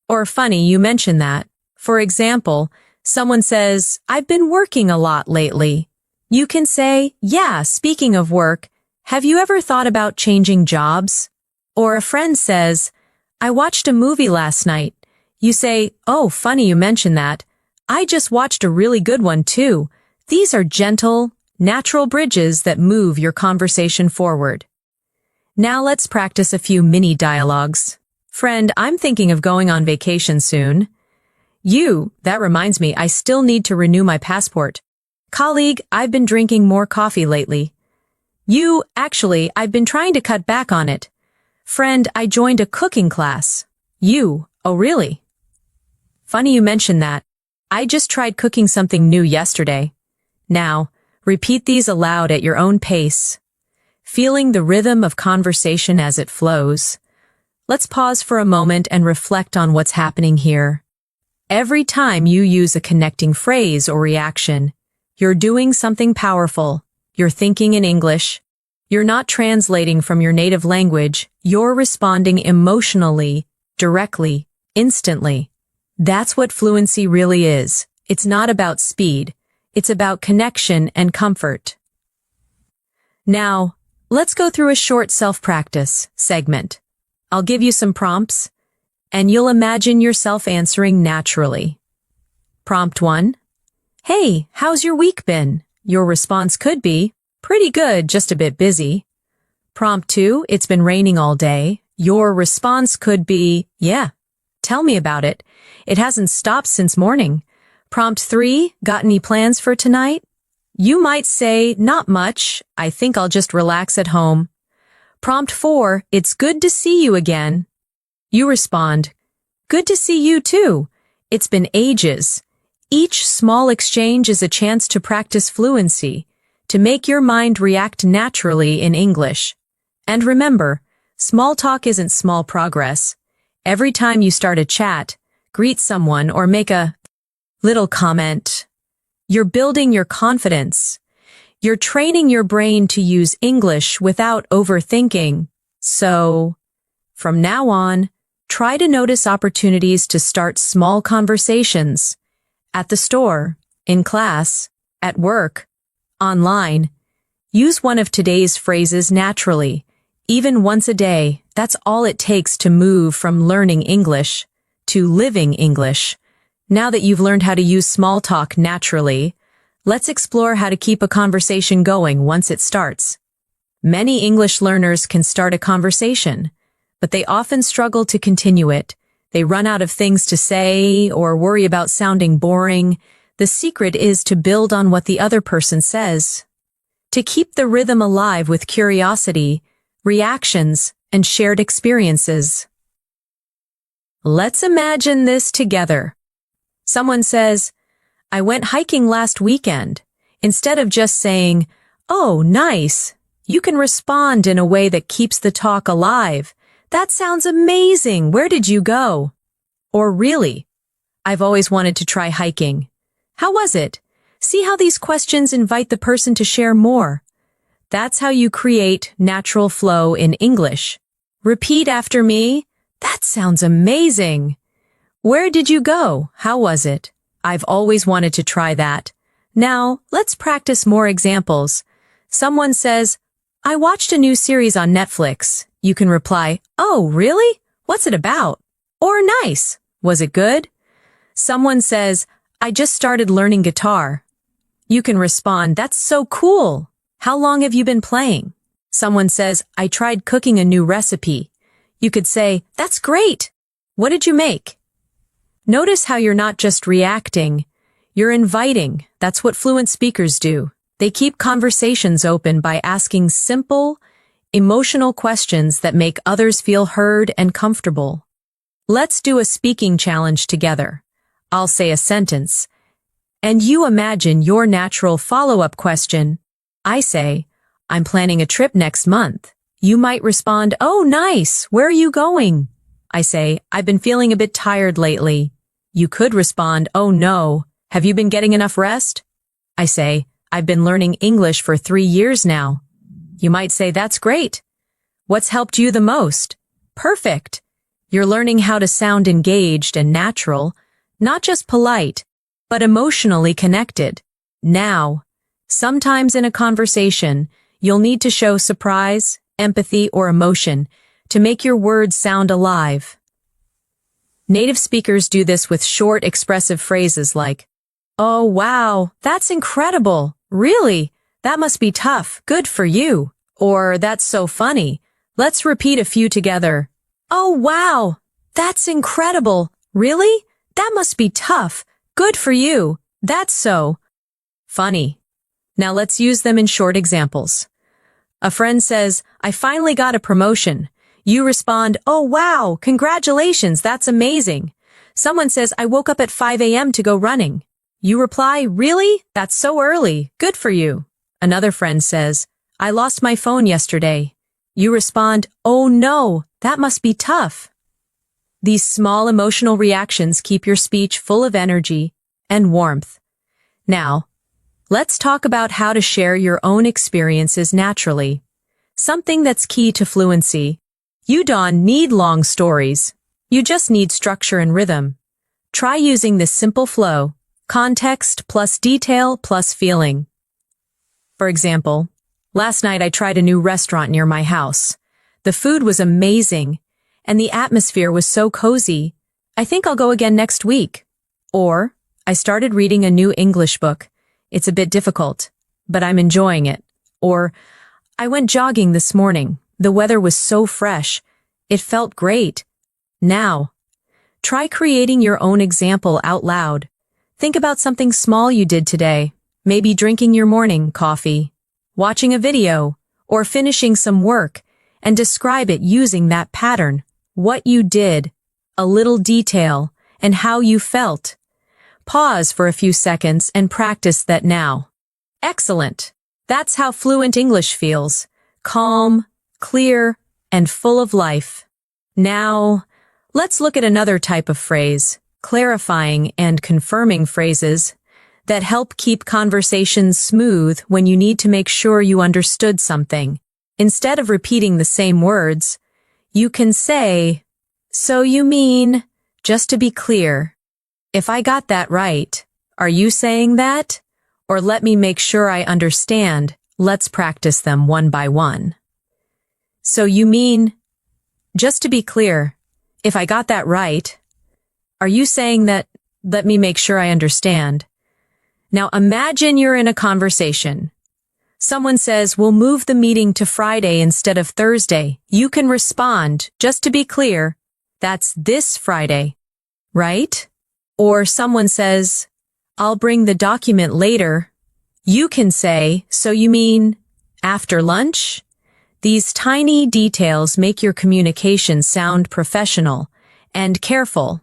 or funny you mention that. For example, someone says, I've been working a lot lately. You can say, yeah, speaking of work, have you ever thought about changing jobs? Or a friend says, I watched a movie last night. You say, oh, funny you mention that. I just watched a really good one too. These are gentle, natural bridges that move your conversation forward. Now let's practice a few mini dialogues. Friend, I'm thinking of going on vacation soon. You, that reminds me, I still need to renew my passport. Colleague, I've been drinking more coffee lately. You, actually, I've been trying to cut back on it. Friend, I joined a cooking class. You, oh really? Funny you mention that. I just tried cooking something new yesterday. Now, repeat these aloud at your own pace, feeling the rhythm of conversation as it flows. Let's pause for a moment and reflect on what's happening here. Every time you use a connecting phrase or reaction, you're doing something powerful. You're thinking in English. You're not translating from your native language. You're responding emotionally, directly, instantly. That's what fluency really is. It's not about speed. It's about connection and comfort. Now, let's go through a short self-practice segment. I'll give you some prompts, and you'll imagine yourself answering naturally. Prompt 1. Hey, how's your week been? Your response could be, pretty good, just a bit busy. Prompt 2. It's been raining all day. Your response could be, yeah, tell me about it. It hasn't stopped since morning. Prompt 3. Got any plans for tonight? You might say, not much. I think I'll just relax at home. Prompt 4. It's good to see you again. You respond, good to see you too. It's been ages. Each small exchange is a chance to practice fluency, to make your mind react naturally in English. And remember, small talk isn't small progress. Every time you start a chat, greet someone, or make a little comment, you're building your confidence. You're training your brain to use English without overthinking. So, from now on, try to notice opportunities to start small conversations. At the store, in class, at work, online. Use one of today's phrases naturally. Even once a day, that's all it takes to move from learning English to living English. Now that you've learned how to use small talk naturally, let's explore how to keep a conversation going once it starts. Many English learners can start a conversation, but they often struggle to continue it. They run out of things to say or worry about sounding boring. The secret is to build on what the other person says. To keep the rhythm alive with curiosity, reactions, and shared experiences. Let's imagine this together. Someone says, I went hiking last weekend. Instead of just saying, oh, nice, you can respond in a way that keeps the talk alive. That sounds amazing. Where did you go? Or really, I've always wanted to try hiking. How was it? See how these questions invite the person to share more. That's how you create natural flow in English. Repeat after me. That sounds amazing. Where did you go? How was it? I've always wanted to try that. Now, let's practice more examples. Someone says, I watched a new series on Netflix. You can reply, oh, really? What's it about? Or nice. Was it good? Someone says, I just started learning guitar. You can respond, that's so cool. How long have you been playing? Someone says, I tried cooking a new recipe. You could say, that's great. What did you make? Notice how you're not just reacting, you're inviting. That's what fluent speakers do. They keep conversations open by asking simple, emotional questions that make others feel heard and comfortable. Let's do a speaking challenge together. I'll say a sentence, and you imagine your natural follow-up question. I say, I'm planning a trip next month. You might respond, oh, nice. Where are you going? I say, I've been feeling a bit tired lately. You could respond, oh no. Have you been getting enough rest? I say, I've been learning English for 3 years now. You might say, that's great. What's helped you the most? Perfect. You're learning how to sound engaged and natural, not just polite, but emotionally connected. Now, sometimes in a conversation, you'll need to show surprise, empathy, or emotion to make your words sound alive. Native speakers do this with short, expressive phrases like, oh, wow, that's incredible. Really? That must be tough. Good for you. Or, that's so funny. Let's repeat a few together. Oh, wow, that's incredible. Really? That must be tough. Good for you. That's so funny. Now let's use them in short examples. A friend says, I finally got a promotion. You respond, oh wow, congratulations, that's amazing. Someone says, I woke up at 5 a.m. to go running. You reply, really? That's so early. Good for you. Another friend says, I lost my phone yesterday. You respond, oh no, that must be tough. These small emotional reactions keep your speech full of energy and warmth. Now, let's talk about how to share your own experiences naturally. Something that's key to fluency. You don't need long stories. You just need structure and rhythm. Try using this simple flow, context plus detail plus feeling. For example, last night I tried a new restaurant near my house. The food was amazing, and the atmosphere was so cozy. I think I'll go again next week. Or, I started reading a new English book. It's a bit difficult, but I'm enjoying it. Or, I went jogging this morning. The weather was so fresh. It felt great. Now, try creating your own example out loud. Think about something small you did today. Maybe drinking your morning coffee, watching a video, or finishing some work, and describe it using that pattern. What you did, a little detail, and how you felt. Pause for a few seconds and practice that now. Excellent. That's how fluent English feels. Calm, clear, and full of life. Now, let's look at another type of phrase, clarifying and confirming phrases that help keep conversations smooth when you need to make sure you understood something. Instead of repeating the same words, you can say, so you mean, just to be clear, if I got that right, are you saying that? Or let me make sure I understand. Let's practice them one by one. So you mean, just to be clear, if I got that right, are you saying that, let me make sure I understand? Now imagine you're in a conversation. Someone says, we'll move the meeting to Friday instead of Thursday. You can respond, just to be clear, that's this Friday, right? Or someone says, I'll bring the document later. You can say, so you mean after lunch? These tiny details make your communication sound professional and careful.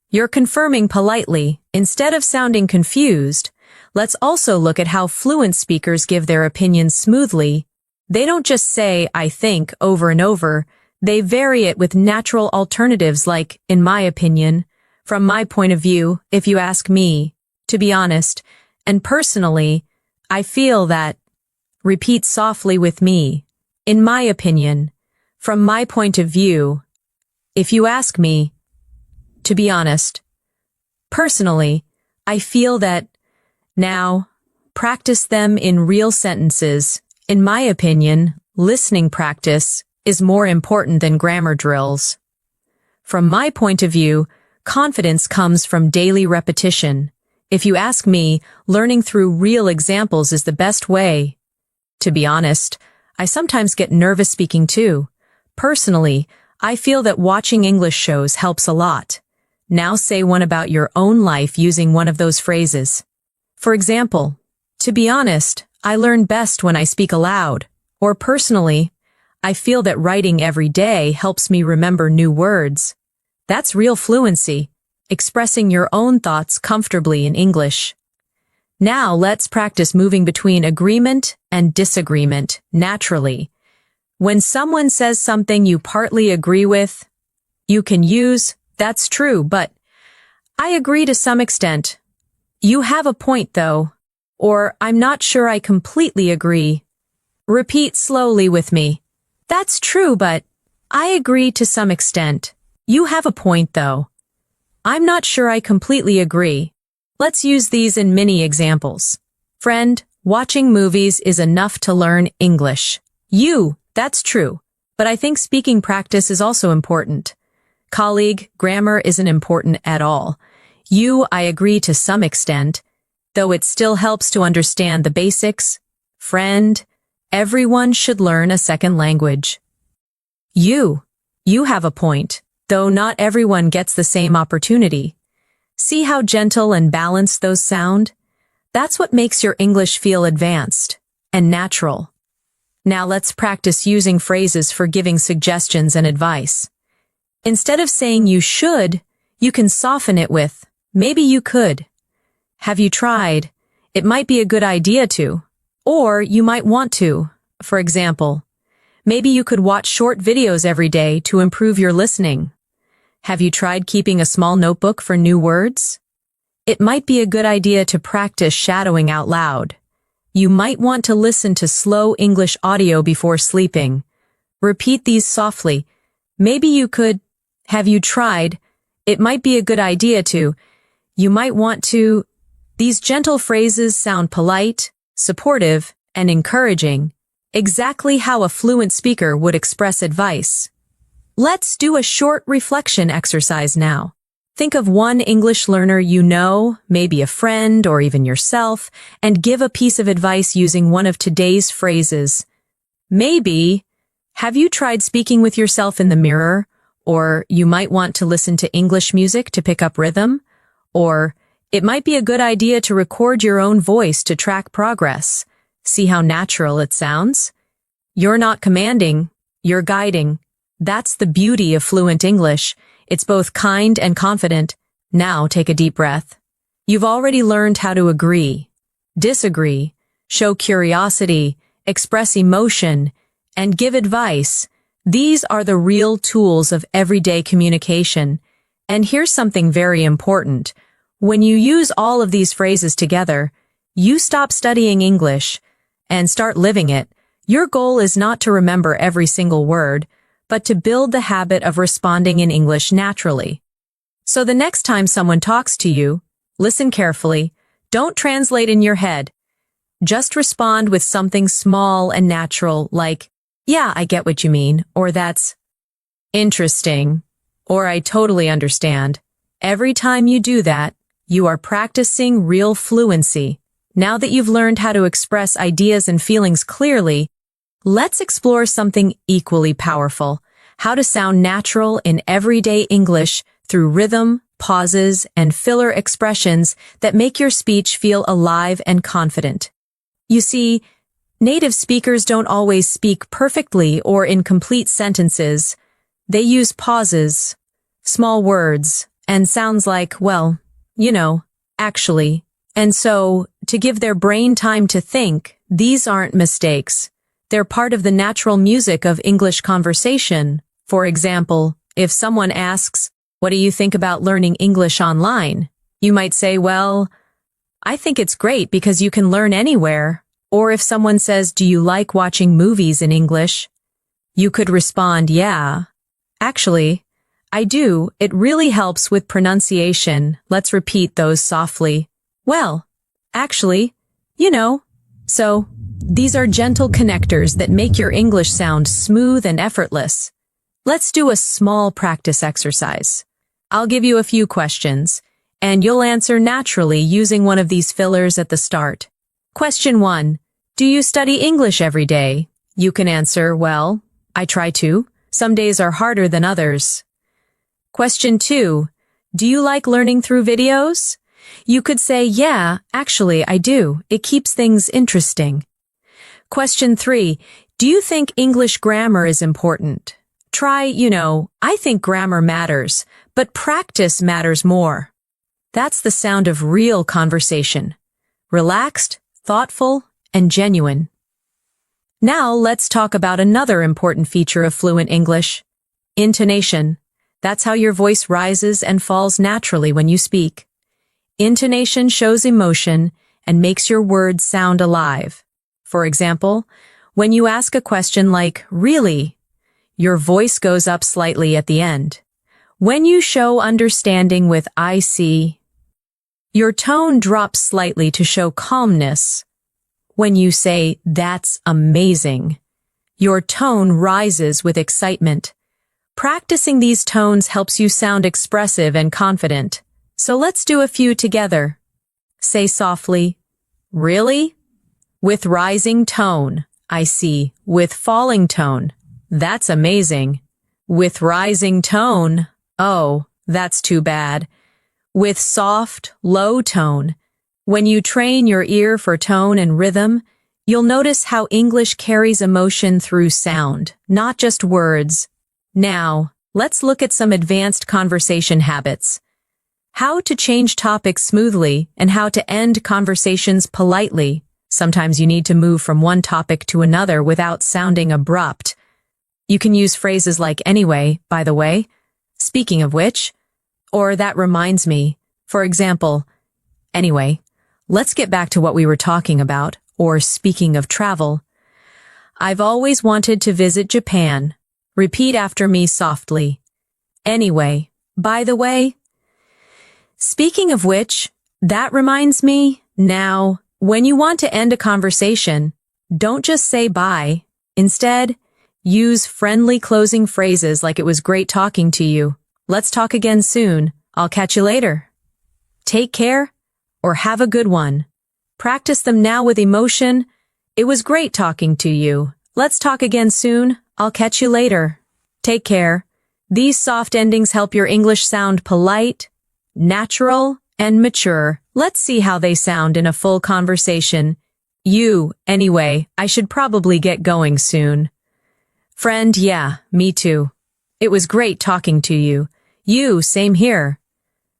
You're confirming politely instead of sounding confused. Let's also look at how fluent speakers give their opinions smoothly. They don't just say, I think, over and over. They vary it with natural alternatives like, in my opinion, from my point of view, if you ask me. To be honest, and personally, I feel that, Repeat softly with me. In my opinion, from my point of view, if you ask me, to be honest, personally, I feel that. Now, practice them in real sentences. In my opinion, listening practice is more important than grammar drills. From my point of view, confidence comes from daily repetition. If you ask me, learning through real examples is the best way. To be honest, I sometimes get nervous speaking too. Personally, I feel that watching English shows helps a lot. Now say one about your own life using one of those phrases. For example, to be honest, I learn best when I speak aloud. Or personally, I feel that writing every day helps me remember new words. That's real fluency, expressing your own thoughts comfortably in English. Now let's practice moving between agreement and disagreement naturally. When someone says something you partly agree with, you can use, "That's true, but I agree to some extent. You have a point though," or "I'm not sure I completely agree." Repeat slowly with me. "That's true, but I agree to some extent. You have a point though. I'm not sure I completely agree." Let's use these in mini examples. Friend, watching movies is enough to learn English. That's true, but I think speaking practice is also important. Colleague, grammar isn't important at all. I agree to some extent, though it still helps to understand the basics. Friend, everyone should learn a second language. You have a point, though not everyone gets the same opportunity. See how gentle and balanced those sound? That's what makes your English feel advanced and natural. Now let's practice using phrases for giving suggestions and advice. Instead of saying you should, you can soften it with, maybe you could. Have you tried? It might be a good idea to. Or you might want to. For example, maybe you could watch short videos every day to improve your listening. Have you tried keeping a small notebook for new words? It might be a good idea to practice shadowing out loud. You might want to listen to slow English audio before sleeping. Repeat these softly. Maybe you could. Have you tried? It might be a good idea to. You might want to. These gentle phrases sound polite, supportive, and encouraging, exactly how a fluent speaker would express advice. Let's do a short reflection exercise now. Think of one English learner you know, maybe a friend or even yourself, and give a piece of advice using one of today's phrases. Maybe, have you tried speaking with yourself in the mirror? Or you might want to listen to English music to pick up rhythm? Or it might be a good idea to record your own voice to track progress. See how natural it sounds? You're not commanding, you're guiding. That's the beauty of fluent English. It's both kind and confident. Now take a deep breath. You've already learned how to agree, disagree, show curiosity, express emotion, and give advice. These are the real tools of everyday communication. And here's something very important. When you use all of these phrases together, you stop studying English and start living it. Your goal is not to remember every single word, but to build the habit of responding in English naturally. So the next time someone talks to you, listen carefully. Don't translate in your head. Just respond with something small and natural like, "Yeah, I get what you mean," or "That's interesting," or "I totally understand." Every time you do that, you are practicing real fluency. Now that you've learned how to express ideas and feelings clearly, let's explore something equally powerful: how to sound natural in everyday English through rhythm, pauses, and filler expressions that make your speech feel alive and confident. You see, native speakers don't always speak perfectly or in complete sentences. They use pauses, small words, and sounds like, well, actually. And so, to give their brain time to think, these aren't mistakes. They're part of the natural music of English conversation. For example, if someone asks, "What do you think about learning English online?" You might say, "Well, I think it's great because you can learn anywhere." Or if someone says, "Do you like watching movies in English?" You could respond, "Yeah. Actually, I do. It really helps with pronunciation." Let's repeat those softly. "Well, actually, you know." So, these are gentle connectors that make your English sound smooth and effortless. Let's do a small practice exercise. I'll give you a few questions, and you'll answer naturally using one of these fillers at the start. Question 1. Do you study English every day? You can answer, "Well, I try to. Some days are harder than others." Question 2. Do you like learning through videos? You could say, "Yeah, actually, I do. It keeps things interesting." Question 3. Do you think English grammar is important? Try, "I think grammar matters, but practice matters more." That's the sound of real conversation. Relaxed, thoughtful, and genuine. Now let's talk about another important feature of fluent English. Intonation. That's how your voice rises and falls naturally when you speak. Intonation shows emotion and makes your words sound alive. For example, when you ask a question like, "Really?" your voice goes up slightly at the end. When you show understanding with "I see," your tone drops slightly to show calmness. When you say, "That's amazing," your tone rises with excitement. Practicing these tones helps you sound expressive and confident. So let's do a few together. Say softly, "Really?" With rising tone, "I see." With falling tone, "That's amazing." With rising tone, "Oh, that's too bad." With soft, low tone, when you train your ear for tone and rhythm, you'll notice how English carries emotion through sound, not just words. Now, let's look at some advanced conversation habits. How to change topics smoothly and how to end conversations politely. Sometimes you need to move from one topic to another without sounding abrupt. You can use phrases like "Anyway, by the way," "Speaking of which," or "That reminds me." For example, "Anyway, let's get back to what we were talking about," or "Speaking of travel, I've always wanted to visit Japan." Repeat after me softly. "Anyway, by the way, speaking of which, that reminds me." Now, when you want to end a conversation, don't just say bye. Instead, use friendly closing phrases like "It was great talking to you," "Let's talk again soon," "I'll catch you later," "Take care," or "Have a good one." Practice them now with emotion. "It was great talking to you. Let's talk again soon. I'll catch you later. Take care." These soft endings help your English sound polite, natural, and mature. Let's see how they sound in a full conversation. You, "Anyway, I should probably get going soon." Friend, "Yeah, me too. It was great talking to you." You, "Same here.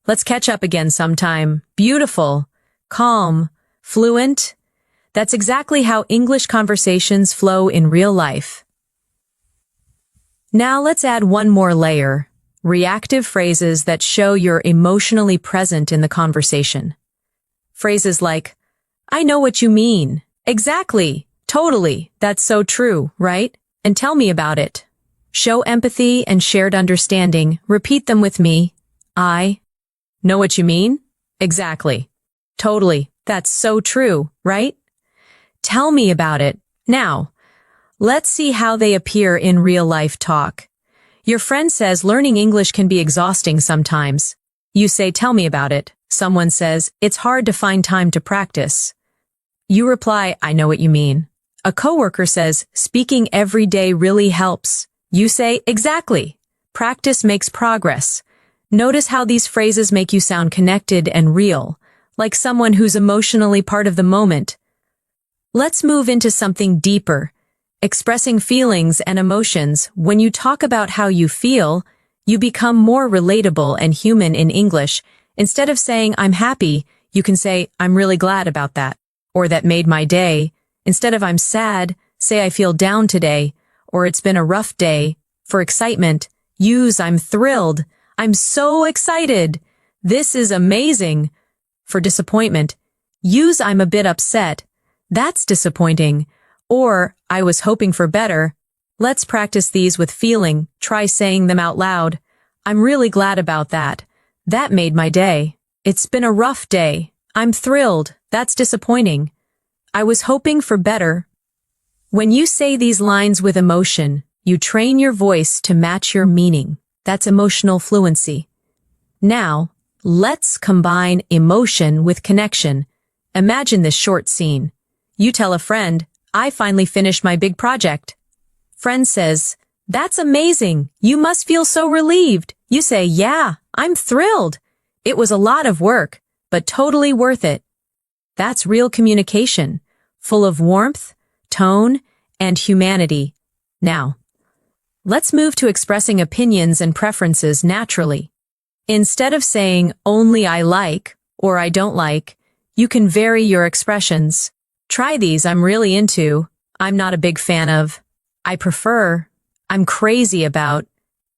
Let's catch up again sometime." Beautiful, calm, fluent. That's exactly how English conversations flow in real life. Now let's add one more layer. Reactive phrases that show you're emotionally present in the conversation. Phrases like, "I know what you mean." "Exactly. Totally. That's so true, right? And tell me about it." Show empathy and shared understanding. Repeat them with me. "I know what you mean." "Exactly. Totally. That's so true, right? Tell me about it." Now, let's see how they appear in real-life talk. Your friend says learning English can be exhausting sometimes. You say, "Tell me about it." Someone says, "It's hard to find time to practice." You reply, "I know what you mean." A coworker says, "Speaking every day really helps." You say, "Exactly. Practice makes progress." Notice how these phrases make you sound connected and real, like someone who's emotionally part of the moment. Let's move into something deeper. Expressing feelings and emotions. When you talk about how you feel, you become more relatable and human in English. Instead of saying, "I'm happy," you can say, "I'm really glad about that," or "That made my day." Instead of "I'm sad," say, "I feel down today," or "It's been a rough day." For excitement, use "I'm thrilled," "I'm so excited," "This is amazing." For disappointment, use "I'm a bit upset," That's disappointing. Or, I was hoping for better. Let's practice these with feeling. Try saying them out loud. I'm really glad about that. That made my day. It's been a rough day. I'm thrilled. That's disappointing. I was hoping for better. When you say these lines with emotion, you train your voice to match your meaning. That's emotional fluency. Now, let's combine emotion with connection. Imagine this short scene. You tell a friend, I finally finished my big project. Friend says, that's amazing. You must feel so relieved. You say, yeah, I'm thrilled. It was a lot of work, but totally worth it. That's real communication, full of warmth, tone, and humanity. Now, let's move to expressing opinions and preferences naturally. Instead of saying only I like or I don't like, you can vary your expressions. Try these I'm really into, I'm not a big fan of, I prefer, I'm crazy about,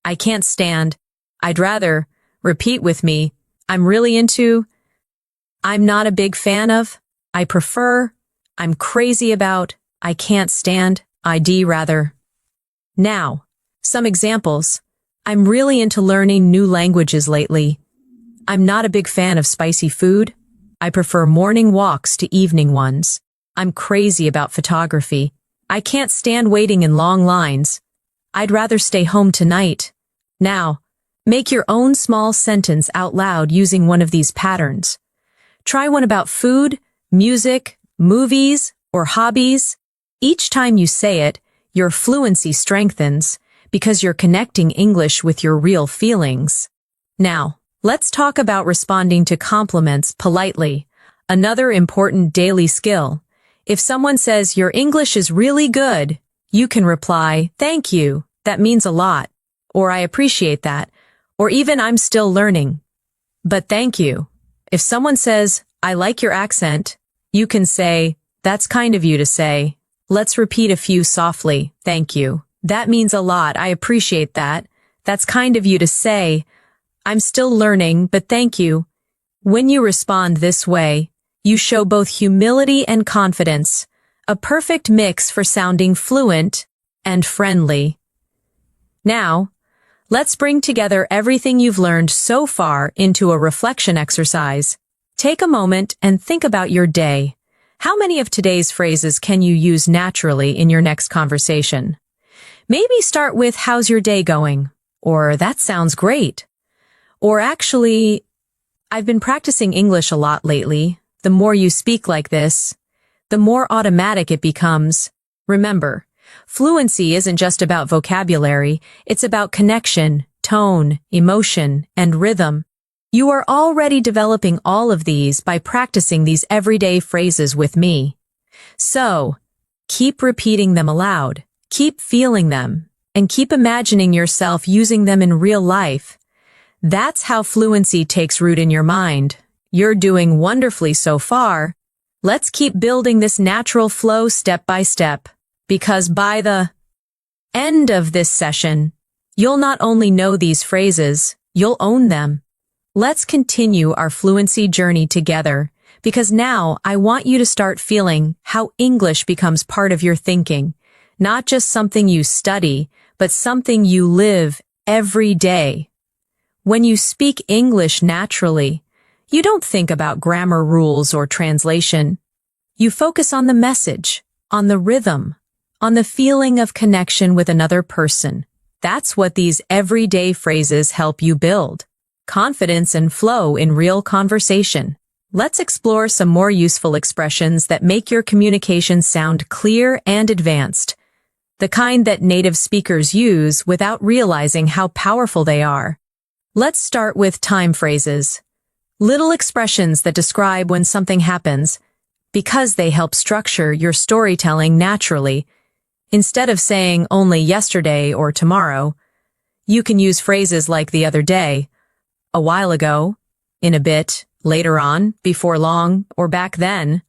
I can't stand, I'd rather. Repeat with me, I'm really into, I'm not a big fan of, I prefer, I'm crazy about, I can't stand, I'd rather. Now, some examples. I'm really into learning new languages lately. I'm not a big fan of spicy food. I prefer morning walks to evening ones. I'm crazy about photography. I can't stand waiting in long lines. I'd rather stay home tonight. Now, make your own small sentence out loud using one of these patterns. Try one about food, music, movies, or hobbies. Each time you say it, your fluency strengthens because you're connecting English with your real feelings. Now, let's talk about responding to compliments politely, another important daily skill. If someone says your English is really good, you can reply, thank you, that means a lot, or I appreciate that, or even I'm still learning. But thank you. If someone says, I like your accent, you can say, that's kind of you to say. Let's repeat a few softly, thank you. That means a lot, I appreciate that. That's kind of you to say. I'm still learning, but thank you. When you respond this way, you show both humility and confidence, a perfect mix for sounding fluent and friendly. Now, let's bring together everything you've learned so far into a reflection exercise. Take a moment and think about your day. How many of today's phrases can you use naturally in your next conversation? Maybe start with, how's your day going? Or, that sounds great. Or actually, I've been practicing English a lot lately. The more you speak like this, the more automatic it becomes. Remember, fluency isn't just about vocabulary, it's about connection, tone, emotion, and rhythm. You are already developing all of these by practicing these everyday phrases with me. So, keep repeating them aloud, keep feeling them, and keep imagining yourself using them in real life. That's how fluency takes root in your mind. You're doing wonderfully so far. Let's keep building this natural flow step by step, because by the end of this session, you'll not only know these phrases, you'll own them. Let's continue our fluency journey together, because now I want you to start feeling how English becomes part of your thinking, not just something you study, but something you live every day. When you speak English naturally, you don't think about grammar rules or translation. You focus on the message, on the rhythm, on the feeling of connection with another person. That's what these everyday phrases help you build. Confidence and flow in real conversation. Let's explore some more useful expressions that make your communication sound clear and advanced. The kind that native speakers use without realizing how powerful they are. Let's start with time phrases. Little expressions that describe when something happens, because they help structure your storytelling naturally. Instead of saying only yesterday or tomorrow, you can use phrases like the other day, a while ago, in a bit, later on, before long, or back then.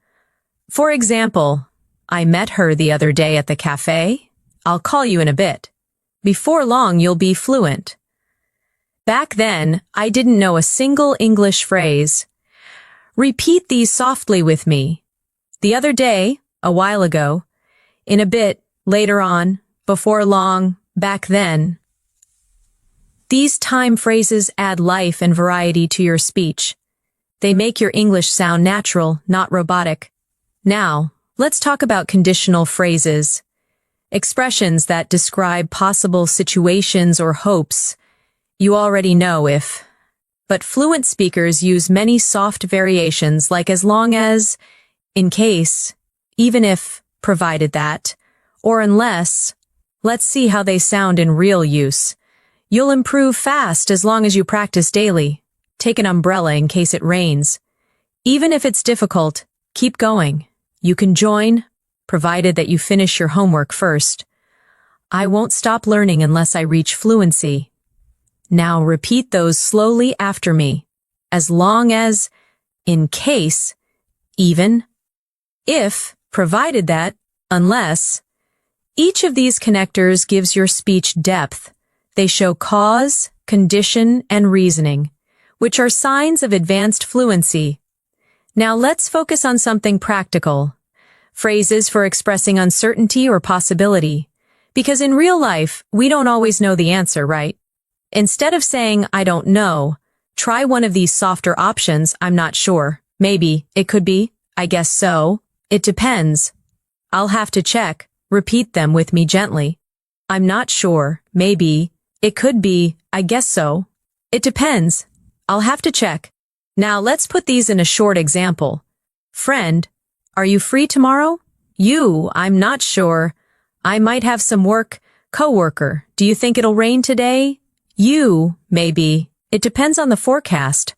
For example, I met her the other day at the cafe. I'll call you in a bit. Before long, you'll be fluent. Back then, I didn't know a single English phrase. Repeat these softly with me. The other day, a while ago, in a bit, later on, before long, back then. These time phrases add life and variety to your speech. They make your English sound natural, not robotic. Now, let's talk about conditional phrases. Expressions that describe possible situations or hopes. You already know if. But fluent speakers use many soft variations like as long as, in case, even if, provided that, or unless. Let's see how they sound in real use. You'll improve fast as long as you practice daily. Take an umbrella in case it rains. Even if it's difficult, keep going. You can join, provided that you finish your homework first. I won't stop learning unless I reach fluency. Now repeat those slowly after me. As long as, in case, even, if, provided that, unless. Each of these connectors gives your speech depth. They show cause, condition, and reasoning, which are signs of advanced fluency. Now let's focus on something practical. Phrases for expressing uncertainty or possibility. Because in real life, we don't always know the answer, right? Instead of saying, I don't know, try one of these softer options, I'm not sure. Maybe, it could be, I guess so. It depends. I'll have to check. Repeat them with me gently. I'm not sure. Maybe, it could be, I guess so. It depends. I'll have to check. Now let's put these in a short example. Friend, are you free tomorrow? You, I'm not sure. I might have some work. Coworker, do you think it'll rain today? You, maybe. It depends on the forecast.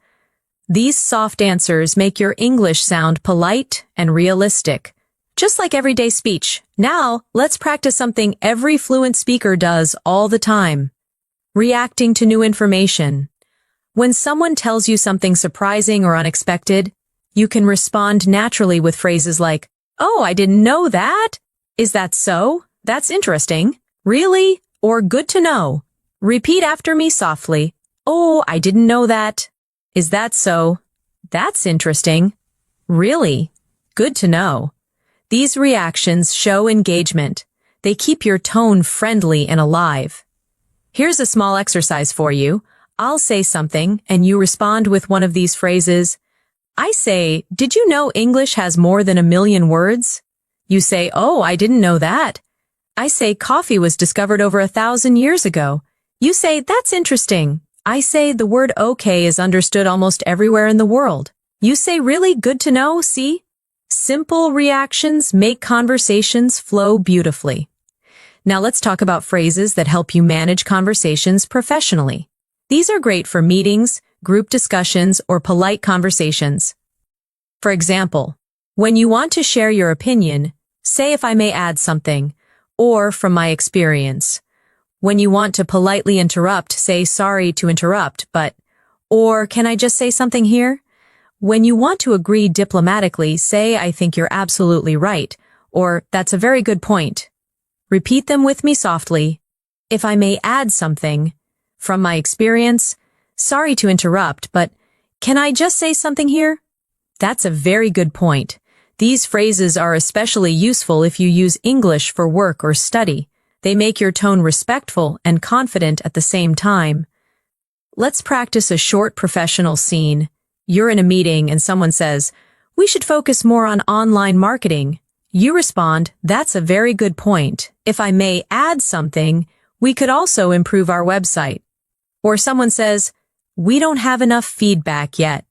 These soft answers make your English sound polite and realistic. Just like everyday speech. Now, let's practice something every fluent speaker does all the time. Reacting to new information. When someone tells you something surprising or unexpected, you can respond naturally with phrases like, oh, I didn't know that. Is that so? That's interesting. Really? Or good to know. Repeat after me softly. Oh, I didn't know that. Is that so? That's interesting. Really? Good to know. These reactions show engagement. They keep your tone friendly and alive. Here's a small exercise for you. I'll say something, and you respond with one of these phrases. I say, did you know English has more than 1 million words? You say, oh, I didn't know that. I say, coffee was discovered over 1,000 years ago. You say, that's interesting. I say, the word okay is understood almost everywhere in the world. You say, really? Good to know, see? Simple reactions make conversations flow beautifully. Now let's talk about phrases that help you manage conversations professionally. These are great for meetings, group discussions, or polite conversations. For example, when you want to share your opinion, say if I may add something, or from my experience. When you want to politely interrupt, say sorry to interrupt, but, or can I just say something here? When you want to agree diplomatically, say I think you're absolutely right, or that's a very good point. Repeat them with me softly. If I may add something, from my experience, sorry to interrupt, but can I just say something here? That's a very good point. These phrases are especially useful if you use English for work or study. They make your tone respectful and confident at the same time. Let's practice a short professional scene. You're in a meeting and someone says, we should focus more on online marketing. You respond, that's a very good point. If I may add something, we could also improve our website. Or someone says, we don't have enough feedback yet.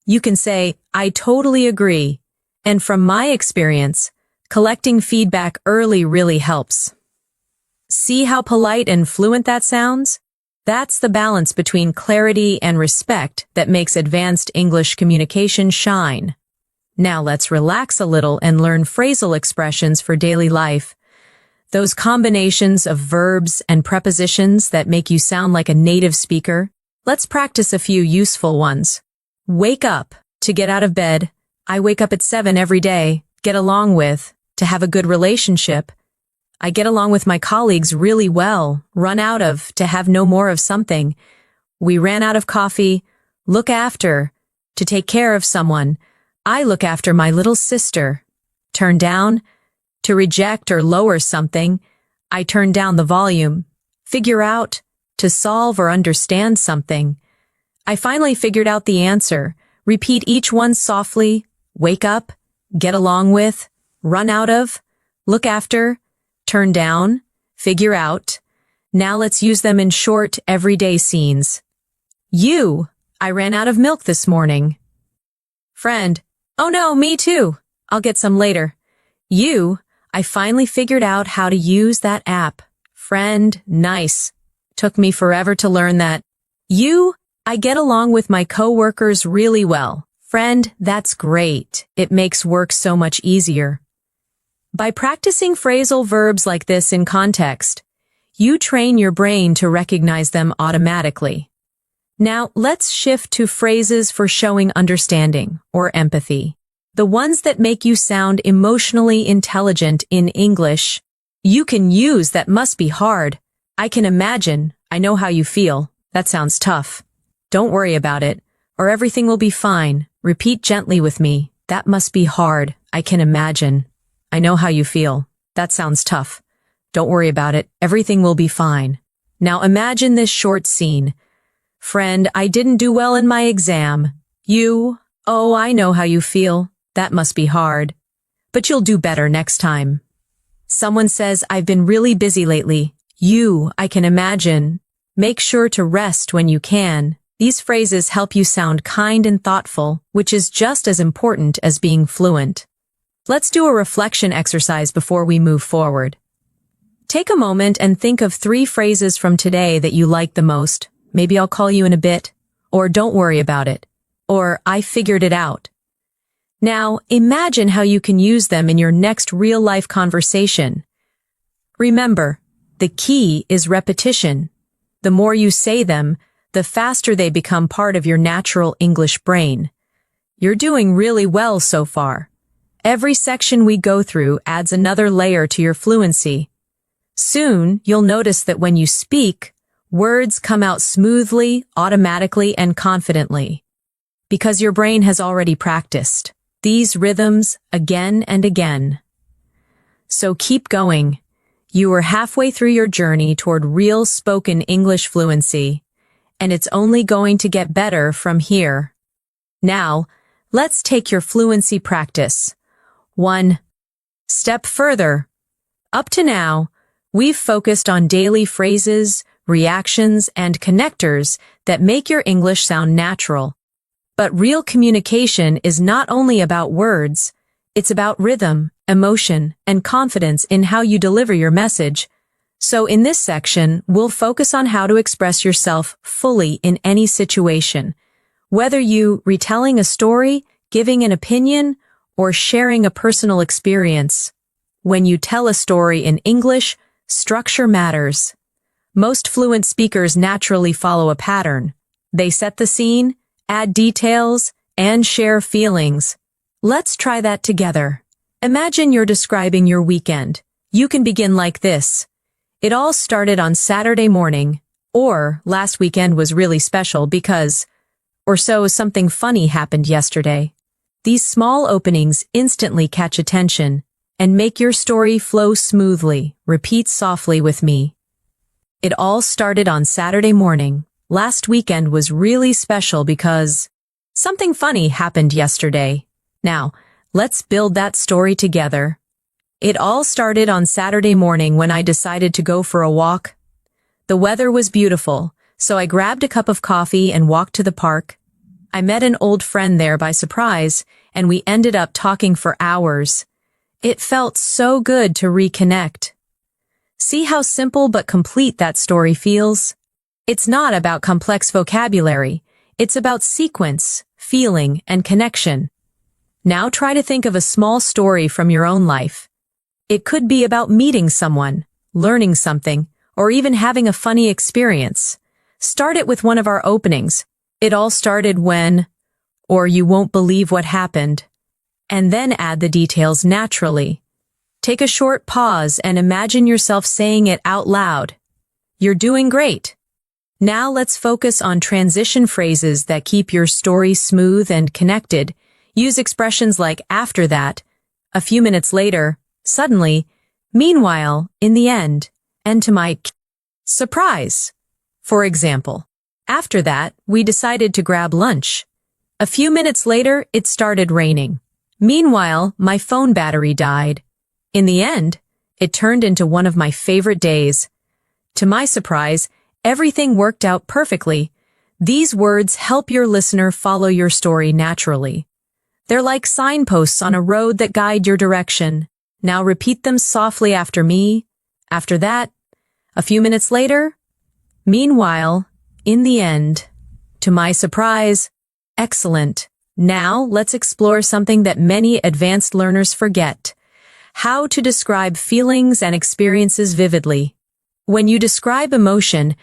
You can say, I totally agree. And from my experience, collecting feedback early really helps. See how polite and fluent that sounds? That's the balance between clarity and respect that makes advanced English communication shine. Now let's relax a little and learn phrasal expressions for daily life. Those combinations of verbs and prepositions that make you sound like a native speaker. Let's practice a few useful ones. Wake up, to get out of bed. I wake up at 7 every day. Get along with, to have a good relationship. I get along with my colleagues really well. Run out of, to have no more of something. We ran out of coffee. Look after, to take care of someone. I look after my little sister. Turn down? To reject or lower something, I turn down the volume. Figure out? To solve or understand something. I finally figured out the answer. Repeat each one softly. Wake up, get along with, run out of, look after, turn down, figure out. Now let's use them in short, everyday scenes. You, I ran out of milk this morning. Friend, oh no, me too. I'll get some later. You, I finally figured out how to use that app. Friend, nice. Took me forever to learn that. You, I get along with my coworkers really well. Friend, that's great. It makes work so much easier. By practicing phrasal verbs like this in context, you train your brain to recognize them automatically. Now, let's shift to phrases for showing understanding or empathy. The ones that make you sound emotionally intelligent in English. You can use that must be hard. I can imagine. I know how you feel. That sounds tough. Don't worry about it, or everything will be fine. Repeat gently with me. That must be hard. I can imagine. I know how you feel. That sounds tough. Don't worry about it. Everything will be fine. Now imagine this short scene. Friend, I didn't do well in my exam. You, oh, I know how you feel. That must be hard. But you'll do better next time. Someone says, I've been really busy lately. You, I can imagine. Make sure to rest when you can. These phrases help you sound kind and thoughtful, which is just as important as being fluent. Let's do a reflection exercise before we move forward. Take a moment and think of 3 phrases from today that you like the most. Maybe I'll call you in a bit, or don't worry about it, or I figured it out. Now, imagine how you can use them in your next real-life conversation. Remember, the key is repetition. The more you say them, the faster they become part of your natural English brain. You're doing really well so far. Every section we go through adds another layer to your fluency. Soon, you'll notice that when you speak, words come out smoothly, automatically, and confidently. Because your brain has already practiced these rhythms again and again. So keep going. You are halfway through your journey toward real spoken English fluency, and it's only going to get better from here. Now, let's take your fluency practice 1 step further. Up to now, we've focused on daily phrases, reactions, and connectors that make your English sound natural. But real communication is not only about words, it's about rhythm, emotion, and confidence in how you deliver your message. So in this section, we'll focus on how to express yourself fully in any situation. Whether you retelling a story, giving an opinion, or sharing a personal experience. When you tell a story in English, structure matters. Most fluent speakers naturally follow a pattern. They set the scene, add details, and share feelings. Let's try that together. Imagine you're describing your weekend. You can begin like this. It all started on Saturday morning, or last weekend was really special because, or so something funny happened yesterday. These small openings instantly catch attention and make your story flow smoothly. Repeat softly with me. It all started on Saturday morning. Last weekend was really special because something funny happened yesterday. Now, let's build that story together. It all started on Saturday morning when I decided to go for a walk. The weather was beautiful, so I grabbed a cup of coffee and walked to the park. I met an old friend there by surprise, and we ended up talking for hours. It felt so good to reconnect. See how simple but complete that story feels? It's not about complex vocabulary. It's about sequence, feeling, and connection. Now try to think of a small story from your own life. It could be about meeting someone, learning something, or even having a funny experience. Start it with one of our openings. It all started when, or you won't believe what happened. And then add the details naturally. Take a short pause and imagine yourself saying it out loud. You're doing great. Now let's focus on transition phrases that keep your story smooth and connected. Use expressions like after that, A few minutes later, suddenly, meanwhile, in the end, and to my surprise. For example, after that, we decided to grab lunch. A few minutes later, it started raining. Meanwhile, my phone battery died. In the end, it turned into one of my favorite days. To my surprise, everything worked out perfectly. These words help your listener follow your story naturally. They're like signposts on a road that guide your direction. Now repeat them softly after me. After that, a few minutes later, meanwhile, in the end, to my surprise, excellent. Now let's explore something that many advanced learners forget: how to describe feelings and experiences vividly. When you describe emotion,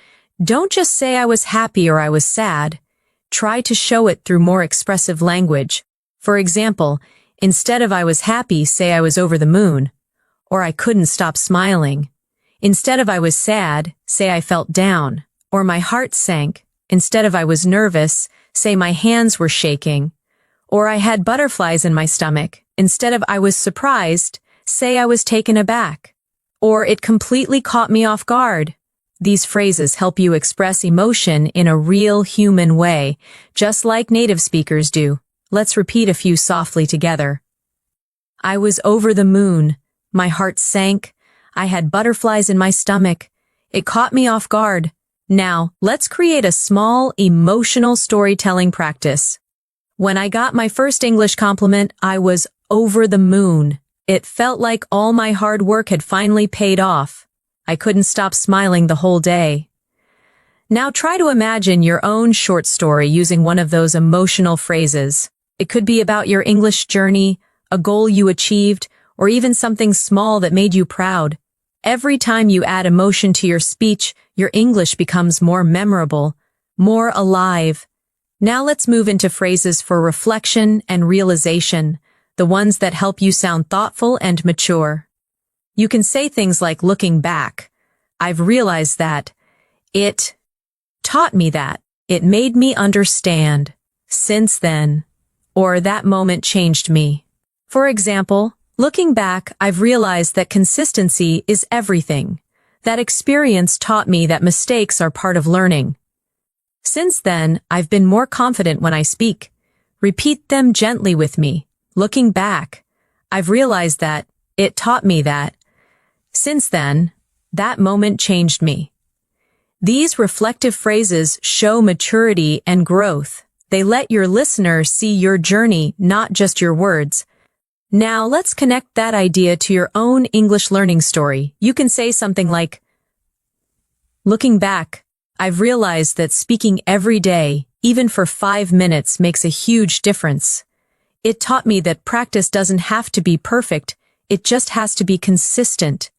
don't just say I was happy or I was sad. Try to show it through more expressive language. For example, instead of I was happy, say I was over the moon, or I couldn't stop smiling. Instead of I was sad, say I felt down, or my heart sank. Instead of I was nervous, say my hands were shaking, or I had butterflies in my stomach. Instead of I was surprised, say I was taken aback, or it completely caught me off guard. These phrases help you express emotion in a real human way, just like native speakers do. Let's repeat a few softly together. I was over the moon. My heart sank. I had butterflies in my stomach. It caught me off guard. Now, let's create a small, emotional storytelling practice. When I got my first English compliment, I was over the moon. It felt like all my hard work had finally paid off. I couldn't stop smiling the whole day. Now try to imagine your own short story using one of those emotional phrases. It could be about your English journey, a goal you achieved, or even something small that made you proud. Every time you add emotion to your speech, your English becomes more memorable, more alive. Now let's move into phrases for reflection and realization, the ones that help you sound thoughtful and mature. You can say things like looking back. I've realized that. It taught me that. It made me understand. Since then. Or that moment changed me. For example, looking back, I've realized that consistency is everything. That experience taught me that mistakes are part of learning. Since then, I've been more confident when I speak. Repeat them gently with me. Looking back, I've realized that. It taught me that. Since then, that moment changed me. These reflective phrases show maturity and growth. They let your listener see your journey, not just your words. Now let's connect that idea to your own English learning story. You can say something like, looking back, I've realized that speaking every day, even for 5 minutes, makes a huge difference. It taught me that practice doesn't have to be perfect, it just has to be consistent.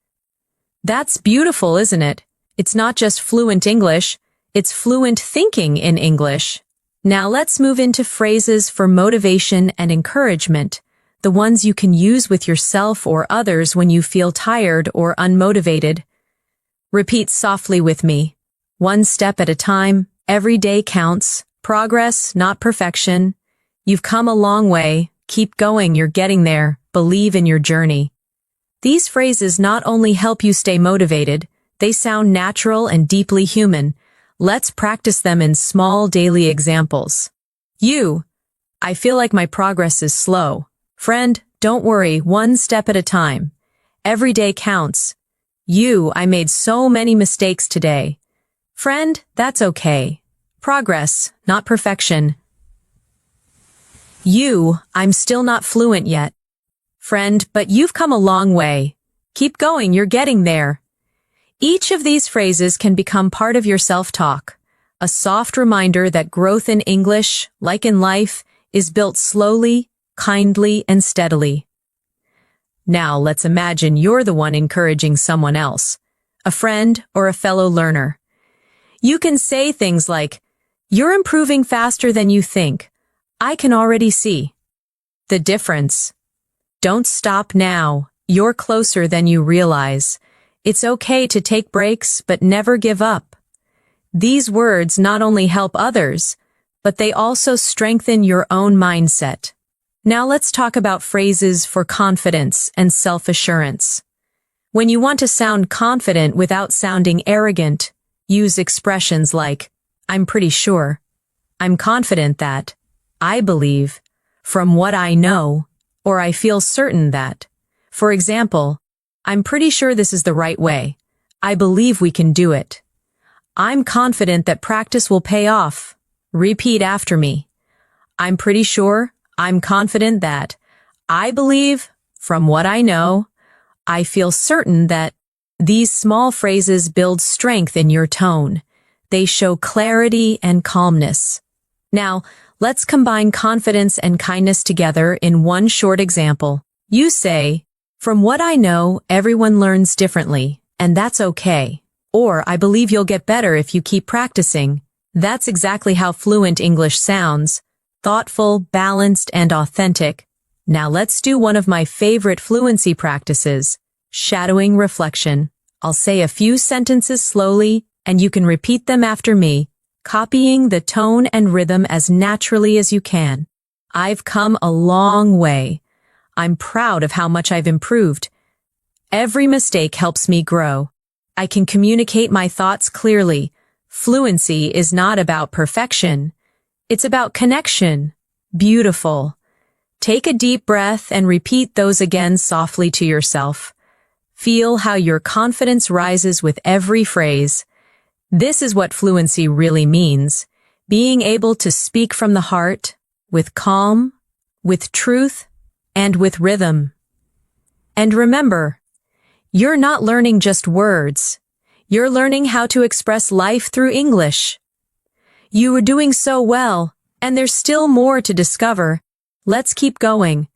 That's beautiful, isn't it? It's not just fluent English, it's fluent thinking in English. Now let's move into phrases for motivation and encouragement, the ones you can use with yourself or others when you feel tired or unmotivated. Repeat softly with me. One step at a time, every day counts, progress, not perfection. You've come a long way, keep going, you're getting there, believe in your journey. These phrases not only help you stay motivated, they sound natural and deeply human. Let's practice them in small daily examples. I feel like my progress is slow. Friend, don't worry, one step at a time. Every day counts. I made so many mistakes today. Friend, that's okay. Progress, not perfection. I'm still not fluent yet. Friend, but you've come a long way. Keep going, you're getting there. Each of these phrases can become part of your self-talk, a soft reminder that growth in English, like in life, is built slowly, kindly, and steadily. Now let's imagine you're the one encouraging someone else, a friend or a fellow learner. You can say things like, you're improving faster than you think. I can already see the difference. Don't stop now. You're closer than you realize. It's okay to take breaks, but never give up. These words not only help others, but they also strengthen your own mindset. Now let's talk about phrases for confidence and self-assurance. When you want to sound confident without sounding arrogant, use expressions like, I'm pretty sure, I'm confident that, I believe, from what I know, or I feel certain that. For example, I'm pretty sure this is the right way. I believe we can do it. I'm confident that practice will pay off. Repeat after me. I'm pretty sure, I'm confident that, I believe, from what I know, I feel certain that. These small phrases build strength in your tone. They show clarity and calmness. Now, let's combine confidence and kindness together in one short example. You say, from what I know, everyone learns differently, and that's okay. Or, I believe you'll get better if you keep practicing. That's exactly how fluent English sounds. Thoughtful, balanced, and authentic. Now let's do one of my favorite fluency practices, shadowing reflection. I'll say a few sentences slowly, and you can repeat them after me, copying the tone and rhythm as naturally as you can. I've come a long way. I'm proud of how much I've improved. Every mistake helps me grow. I can communicate my thoughts clearly. Fluency is not about perfection. It's about connection. Beautiful. Take a deep breath and repeat those again softly to yourself. Feel how your confidence rises with every phrase. This is what fluency really means. Being able to speak from the heart, with calm, with truth, and with rhythm. And remember, you're not learning just words. You're learning how to express life through English. You are doing so well, and there's still more to discover. Let's keep going,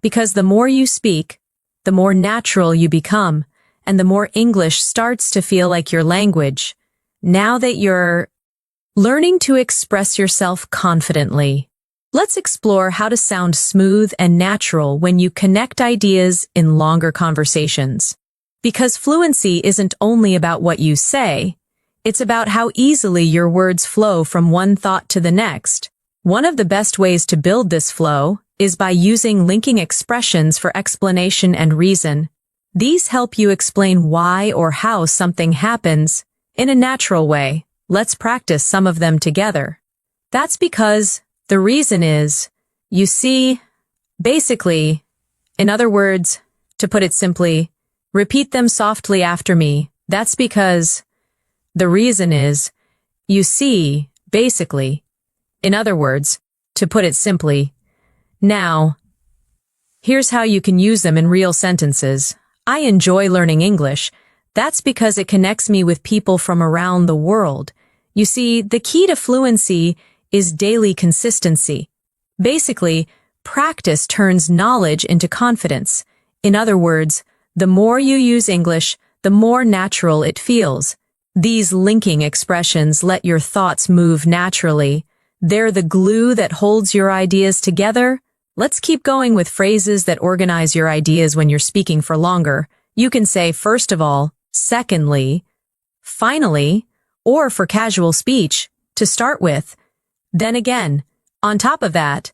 because the more you speak, the more natural you become, and the more English starts to feel like your language. Now that you're learning to express yourself confidently, let's explore how to sound smooth and natural when you connect ideas in longer conversations. Because fluency isn't only about what you say, it's about how easily your words flow from one thought to the next. One of the best ways to build this flow is by using linking expressions for explanation and reason. These help you explain why or how something happens in a natural way. Let's practice some of them together. That's because the reason is, you see, basically, in other words, to put it simply, repeat them softly after me. That's because the reason is, you see, basically. In other words, to put it simply. Now, here's how you can use them in real sentences. I enjoy learning English. That's because it connects me with people from around the world. You see, the key to fluency is daily consistency. Basically, practice turns knowledge into confidence. In other words, the more you use English, the more natural it feels. These linking expressions let your thoughts move naturally. They're the glue that holds your ideas together. Let's keep going with phrases that organize your ideas when you're speaking for longer. You can say, first of all, secondly, finally, or for casual speech, to start with. Then again, on top of that,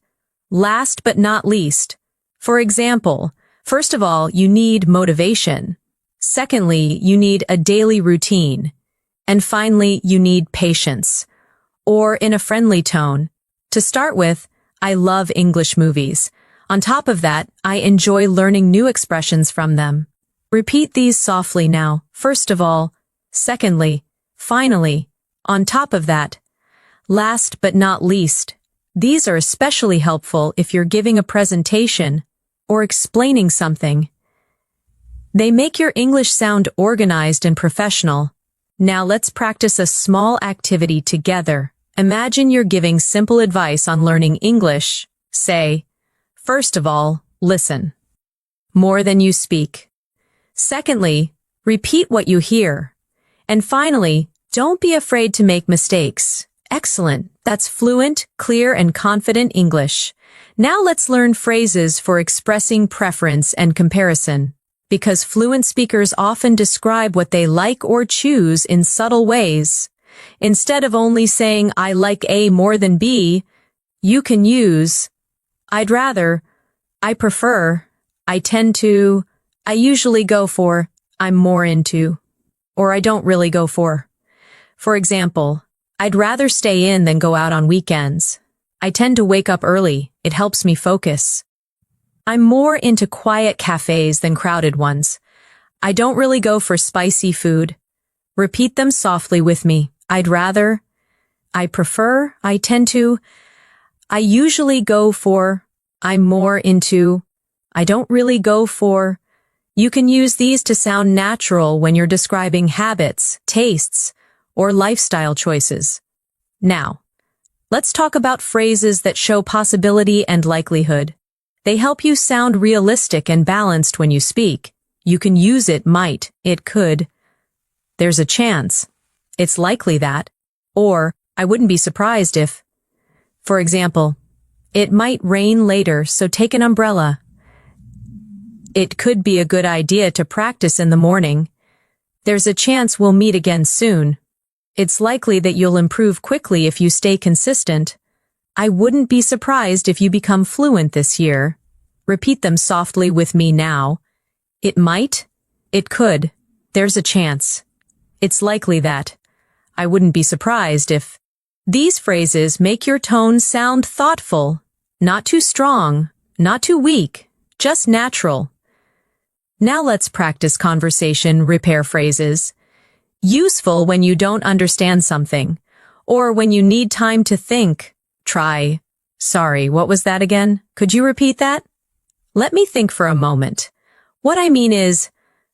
last but not least. For example, first of all, you need motivation. Secondly, you need a daily routine. And finally, you need patience. Or in a friendly tone. To start with, I love English movies. On top of that, I enjoy learning new expressions from them. Repeat these softly now. First of all, secondly, finally, on top of that. Last but not least. These are especially helpful if you're giving a presentation or explaining something. They make your English sound organized and professional. Now let's practice a small activity together. Imagine you're giving simple advice on learning English. Say, first of all, listen. More than you speak. Secondly, repeat what you hear. And finally, don't be afraid to make mistakes. Excellent. That's fluent, clear, and confident English. Now let's learn phrases for expressing preference and comparison. Because fluent speakers often describe what they like or choose in subtle ways. Instead of only saying, I like A more than B, you can use, I'd rather, I prefer, I tend to, I usually go for, I'm more into, or I don't really go for. For example, I'd rather stay in than go out on weekends. I tend to wake up early, it helps me focus. I'm more into quiet cafes than crowded ones. I don't really go for spicy food. Repeat them softly with me. I'd rather, I prefer, I tend to, I usually go for, I'm more into, I don't really go for. You can use these to sound natural when you're describing habits, tastes, or lifestyle choices. Now, let's talk about phrases that show possibility and likelihood. They help you sound realistic and balanced when you speak. You can use it might, it could. There's a chance. It's likely that. Or, I wouldn't be surprised if. For example, it might rain later, so take an umbrella. It could be a good idea to practice in the morning. There's a chance we'll meet again soon. It's likely that you'll improve quickly if you stay consistent. I wouldn't be surprised if you become fluent this year. Repeat them softly with me now. It might. It could. There's a chance. It's likely that. I wouldn't be surprised if. These phrases make your tone sound thoughtful, not too strong, not too weak, just natural. Now let's practice conversation repair phrases. Useful when you don't understand something, or when you need time to think. Try, sorry, what was that again? Could you repeat that? Let me think for a moment. What I mean is,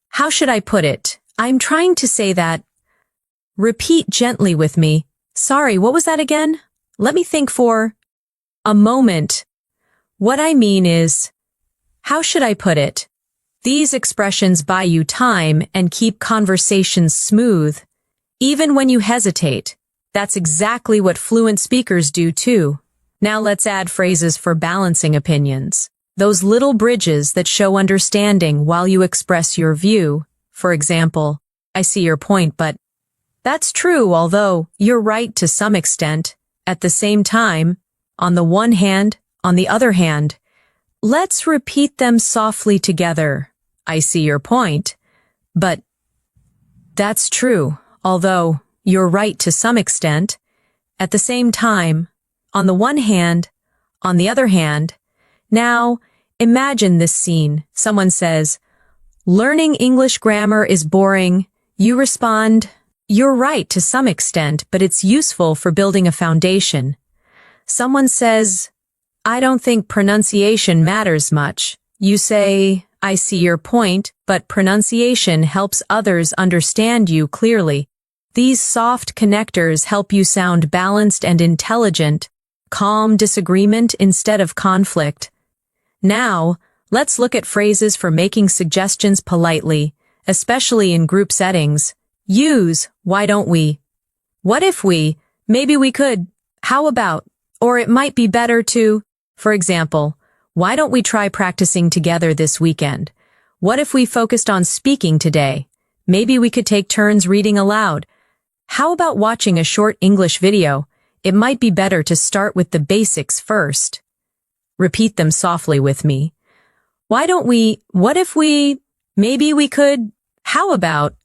how should I put it? I'm trying to say that. Repeat gently with me. Sorry, what was that again? Let me think for a moment. What I mean is, how should I put it? These expressions buy you time and keep conversations smooth. Even when you hesitate, that's exactly what fluent speakers do too. Now let's add phrases for balancing opinions. Those little bridges that show understanding while you express your view. For example, I see your point, but that's true, although you're right to some extent. At the same time, on the one hand, on the other hand, let's repeat them softly together. I see your point, but that's true, although you're right to some extent. At the same time, on the one hand, on the other hand. Now, imagine this scene. Someone says, learning English grammar is boring. You respond, you're right to some extent, but it's useful for building a foundation. Someone says, I don't think pronunciation matters much. You say, I see your point, but pronunciation helps others understand you clearly. These soft connectors help you sound balanced and intelligent, calm disagreement instead of conflict. Now, let's look at phrases for making suggestions politely, especially in group settings. Use, why don't we? What if we? Maybe we could. How about? Or it might be better to. For example, why don't we try practicing together this weekend? What if we focused on speaking today? Maybe we could take turns reading aloud. How about watching a short English video? It might be better to start with the basics first. Repeat them softly with me. Why don't we? What if we? Maybe we could. How about?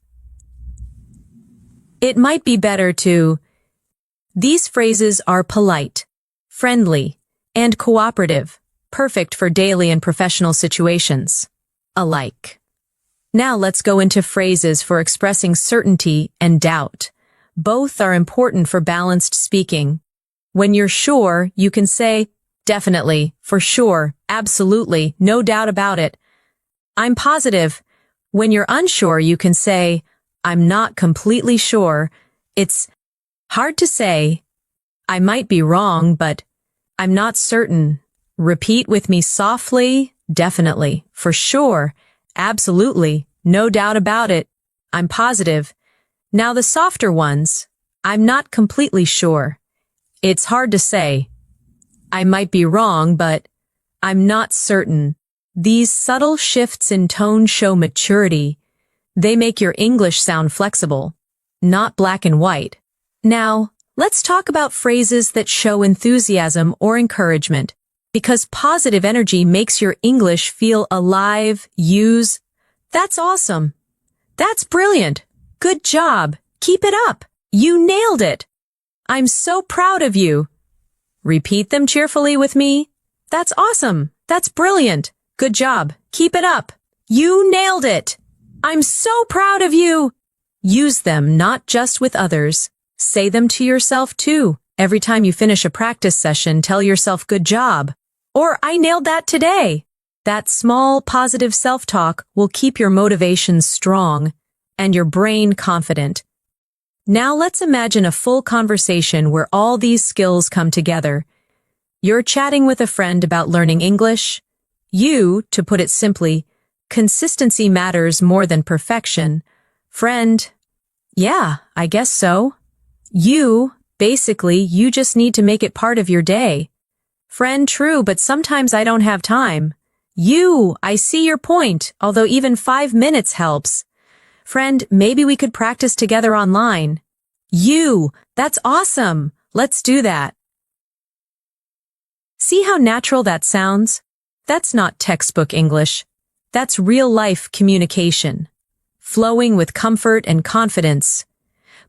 It might be better to. These phrases are polite, friendly, and cooperative, perfect for daily and professional situations alike. Now let's go into phrases for expressing certainty and doubt. Both are important for balanced speaking. When you're sure, you can say, definitely, for sure, absolutely, no doubt about it. I'm positive. When you're unsure, you can say, I'm not completely sure. It's hard to say. I might be wrong, but I'm not certain. Repeat with me softly, definitely, for sure, absolutely, no doubt about it. I'm positive. Now the softer ones, I'm not completely sure. It's hard to say. I might be wrong, but I'm not certain. These subtle shifts in tone show maturity. They make your English sound flexible, not black and white. Now, let's talk about phrases that show enthusiasm or encouragement. Because positive energy makes your English feel alive. Use. That's awesome. That's brilliant. Good job. Keep it up. You nailed it. I'm so proud of you. Repeat them cheerfully with me. That's awesome. That's brilliant. Good job. Keep it up. You nailed it. I'm so proud of you. Use them not just with others. Say them to yourself too. Every time you finish a practice session, tell yourself good job. Or I nailed that today. That small positive self-talk will keep your motivation strong and your brain confident. Now let's imagine a full conversation where all these skills come together. You're chatting with a friend about learning English. You, to put it simply, consistency matters more than perfection. Friend, yeah, I guess so. You, basically, you just need to make it part of your day. Friend, true, but sometimes I don't have time. You, I see your point, although even 5 minutes helps. Friend, maybe we could practice together online. You, that's awesome. Let's do that. See how natural that sounds? That's not textbook English. That's real-life communication, flowing with comfort and confidence.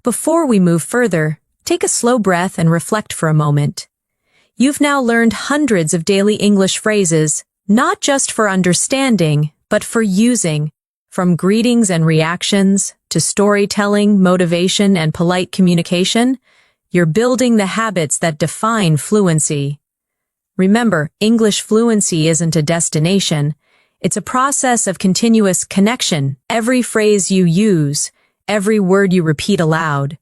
Before we move further, take a slow breath and reflect for a moment. You've now learned hundreds of daily English phrases, not just for understanding, but for using. From greetings and reactions to storytelling, motivation, and polite communication, you're building the habits that define fluency. Remember, English fluency isn't a destination. It's a process of continuous connection. Every phrase you use, every word you repeat aloud,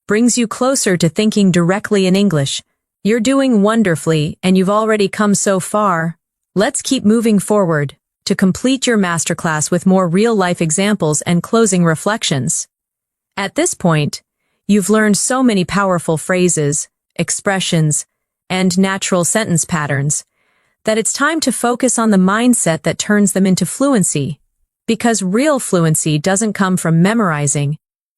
brings you closer to thinking directly in English. You're doing wonderfully, and you've already come so far. Let's keep moving forward to complete your masterclass with more real-life examples and closing reflections. At this point, you've learned so many powerful phrases, expressions, and natural sentence patterns that it's time to focus on the mindset that turns them into fluency. Because real fluency doesn't come from memorizing.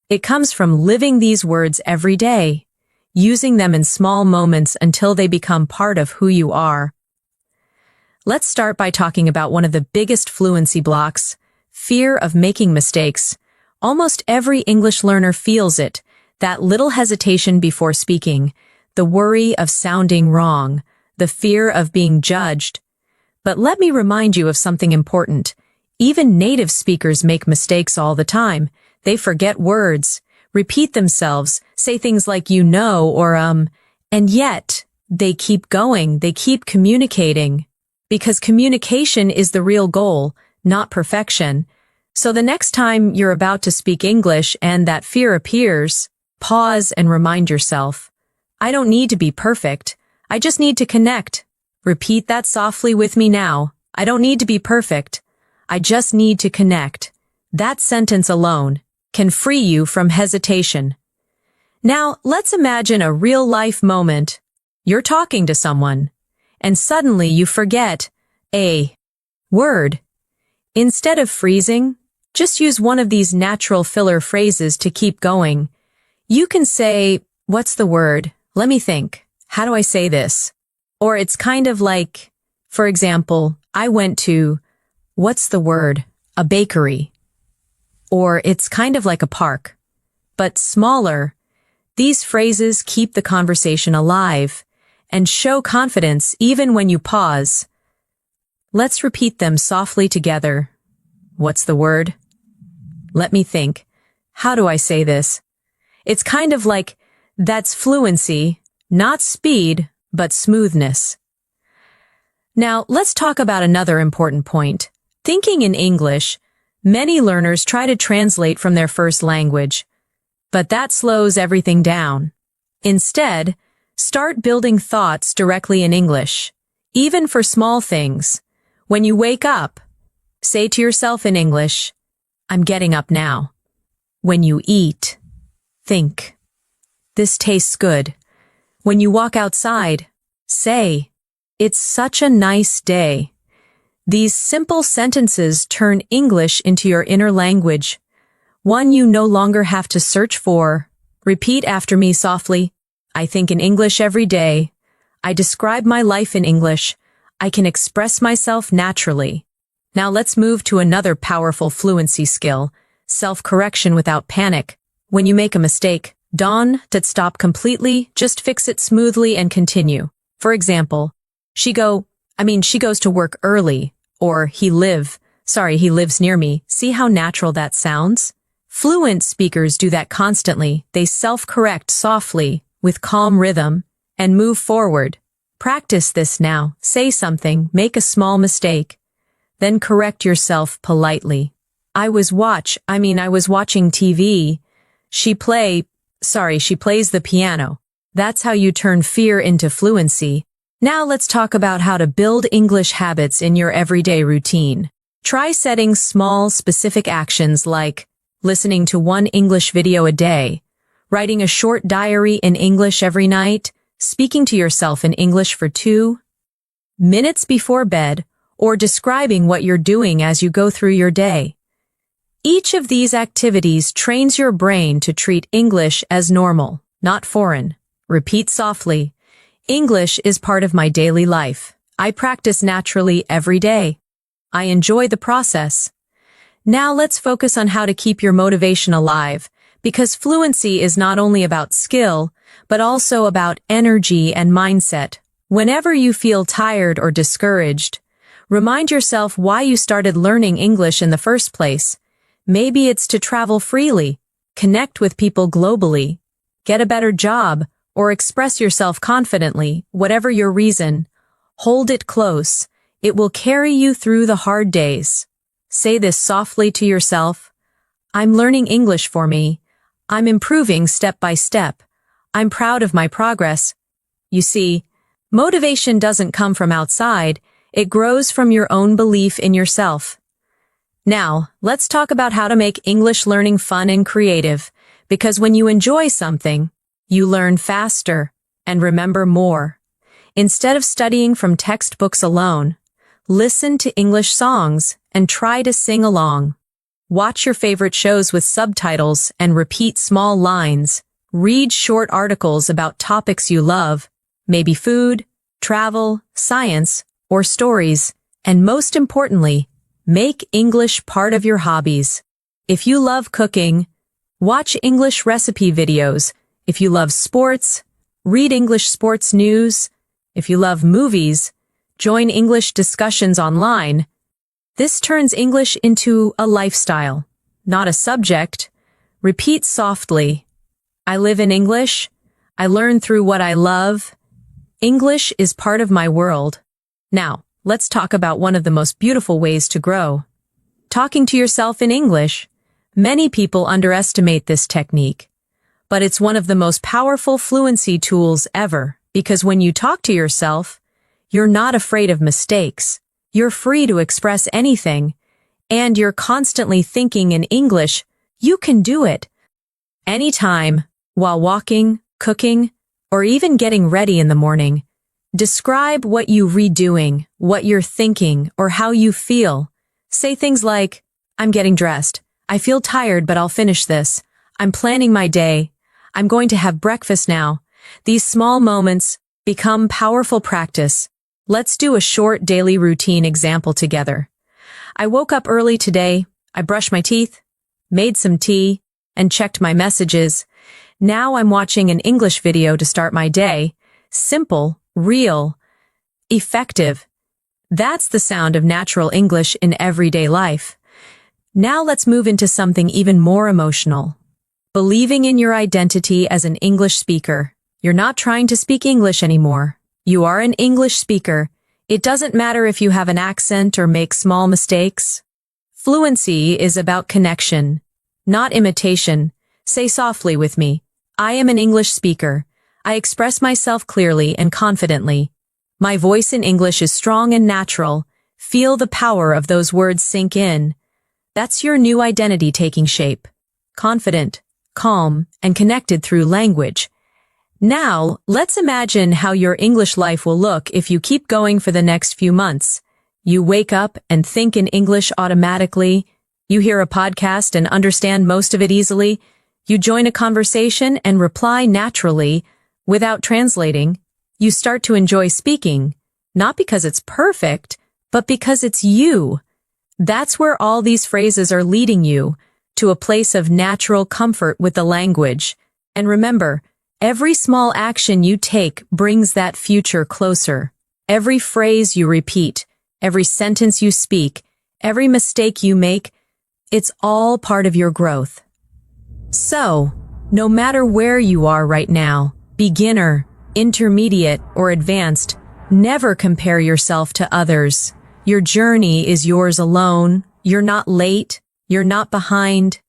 It comes from living these words every day, using them in small moments until they become part of who you are. Let's start by talking about one of the biggest fluency blocks, fear of making mistakes. Almost every English learner feels it, that little hesitation before speaking, the worry of sounding wrong, the fear of being judged. But let me remind you of something important. Even native speakers make mistakes all the time. They forget words, repeat themselves, say things like you know or and yet they keep going, they keep communicating. Because communication is the real goal, not perfection. So the next time you're about to speak English and that fear appears, pause and remind yourself, I don't need to be perfect. I just need to connect. Repeat that softly with me now. I don't need to be perfect. I just need to connect. That sentence alone can free you from hesitation. Now, let's imagine a real-life moment. You're talking to someone, and suddenly you forget a word. Instead of freezing, just use one of these natural filler phrases to keep going. You can say, what's the word? Let me think. How do I say this? Or it's kind of like, for example, I went to, what's the word? A bakery. Or it's kind of like a park, but smaller. These phrases keep the conversation alive and show confidence even when you pause. Let's repeat them softly together. What's the word? Let me think. How do I say this? It's kind of like, that's fluency, not speed, but smoothness. Now, let's talk about another important point. Thinking in English, many learners try to translate from their first language, but that slows everything down. Instead, start building thoughts directly in English, even for small things. When you wake up, say to yourself in English, I'm getting up now. When you eat, think, this tastes good. When you walk outside, say, it's such a nice day. These simple sentences turn English into your inner language, one you no longer have to search for. Repeat after me softly. I think in English every day. I describe my life in English. I can express myself naturally. Now let's move to another powerful fluency skill, self-correction without panic. When you make a mistake, don't stop completely, just fix it smoothly and continue. For example, she goes to work early, or he lives near me. See how natural that sounds? Fluent speakers do that constantly. They self-correct softly, with calm rhythm, and move forward. Practice this now. Say something, make a small mistake, then correct yourself politely. I was watching TV. She plays the piano. That's how you turn fear into fluency. Now let's talk about how to build English habits in your everyday routine. Try setting small, specific actions like listening to one English video a day, writing a short diary in English every night, speaking to yourself in English for 2 minutes before bed, or describing what you're doing as you go through your day. Each of these activities trains your brain to treat English as normal, not foreign. Repeat softly. English is part of my daily life. I practice naturally every day. I enjoy the process. Now let's focus on how to keep your motivation alive, because fluency is not only about skill, but also about energy and mindset. Whenever you feel tired or discouraged, remind yourself why you started learning English in the first place. Maybe it's to travel freely, connect with people globally, get a better job, or express yourself confidently. Whatever your reason, hold it close. It will carry you through the hard days. Say this softly to yourself. I'm learning English for me. I'm improving step by step. I'm proud of my progress. You see, motivation doesn't come from outside. It grows from your own belief in yourself. Now, let's talk about how to make English learning fun and creative, because when you enjoy something, you learn faster and remember more. Instead of studying from textbooks alone, listen to English songs and try to sing along. Watch your favorite shows with subtitles and repeat small lines. Read short articles about topics you love, maybe food, travel, science, or stories. And most importantly, make English part of your hobbies. If you love cooking, watch English recipe videos. If you love sports, read English sports news. If you love movies, join English discussions online. This turns English into a lifestyle, not a subject. Repeat softly. I live in English. I learn through what I love. English is part of my world. Now, let's talk about one of the most beautiful ways to grow. Talking to yourself in English. Many people underestimate this technique, but it's one of the most powerful fluency tools ever, because when you talk to yourself, you're not afraid of mistakes. You're free to express anything, and you're constantly thinking in English. You can do it. Anytime, while walking, cooking, or even getting ready in the morning. Describe what you redoing, what you're thinking, or how you feel. Say things like, I'm getting dressed. I feel tired, but I'll finish this. I'm planning my day. I'm going to have breakfast now. These small moments become powerful practice. Let's do a short daily routine example together. I woke up early today. I brushed my teeth, made some tea, and checked my messages. Now I'm watching an English video to start my day. Simple, real, effective. That's the sound of natural English in everyday life. Now let's move into something even more emotional. Believing in your identity as an English speaker. You're not trying to speak English anymore. You are an English speaker. It doesn't matter if you have an accent or make small mistakes. Fluency is about connection, not imitation. Say softly with me. I am an English speaker. I express myself clearly and confidently. My voice in English is strong and natural. Feel the power of those words sink in. That's your new identity taking shape. Confident, calm, and connected through language. Now, let's imagine how your English life will look if you keep going for the next few months. You wake up and think in English automatically. You hear a podcast and understand most of it easily. You join a conversation and reply naturally without translating. You start to enjoy speaking. Not because it's perfect, but because it's you. That's where all these phrases are leading you, to a place of natural comfort with the language. And remember, every small action you take brings that future closer. Every phrase you repeat, every sentence you speak, every mistake you make, it's all part of your growth. So, no matter where you are right now, beginner, intermediate, or advanced, never compare yourself to others. Your journey is yours alone. You're not late. You're not behind.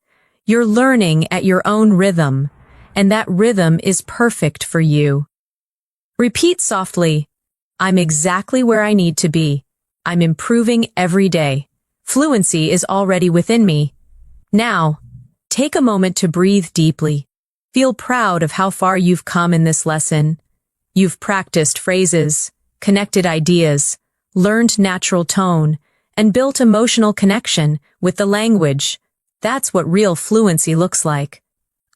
You're learning at your own rhythm, and that rhythm is perfect for you. Repeat softly, I'm exactly where I need to be. I'm improving every day. Fluency is already within me. Now, take a moment to breathe deeply. Feel proud of how far you've come in this lesson. You've practiced phrases, connected ideas, learned natural tone, and built emotional connection with the language. That's what real fluency looks like.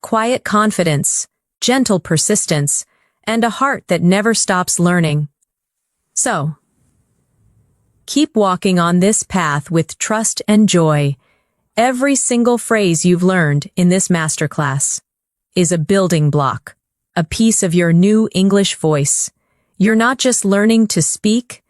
Quiet confidence, gentle persistence, and a heart that never stops learning. So, keep walking on this path with trust and joy. Every single phrase you've learned in this masterclass is a building block, a piece of your new English voice. You're not just learning to speak,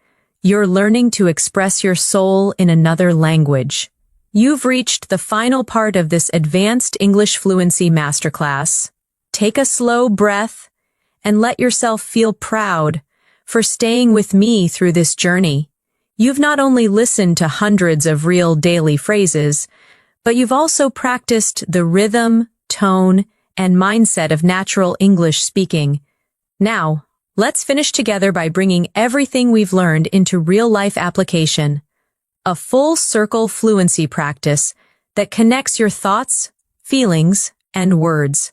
you're learning to express your soul in another language. You've reached the final part of this advanced English fluency masterclass. Take a slow breath and let yourself feel proud for staying with me through this journey. You've not only listened to hundreds of real daily phrases, but you've also practiced the rhythm, tone, and mindset of natural English speaking. Now, let's finish together by bringing everything we've learned into real-life application. A full circle fluency practice that connects your thoughts, feelings, and words.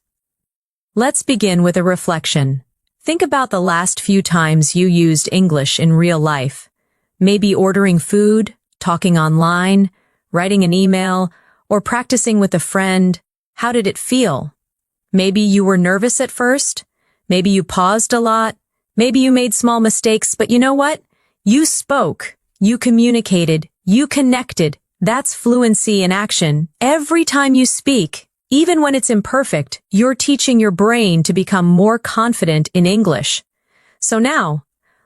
Let's begin with a reflection. Think about the last few times you used English in real life. Maybe ordering food, talking online, writing an email, or practicing with a friend. How did it feel? Maybe you were nervous at first. Maybe you paused a lot. Maybe you made small mistakes, but you know what? You spoke. You communicated. You connected. That's fluency in action. Every time you speak, even when it's imperfect, you're teaching your brain to become more confident in English. So now,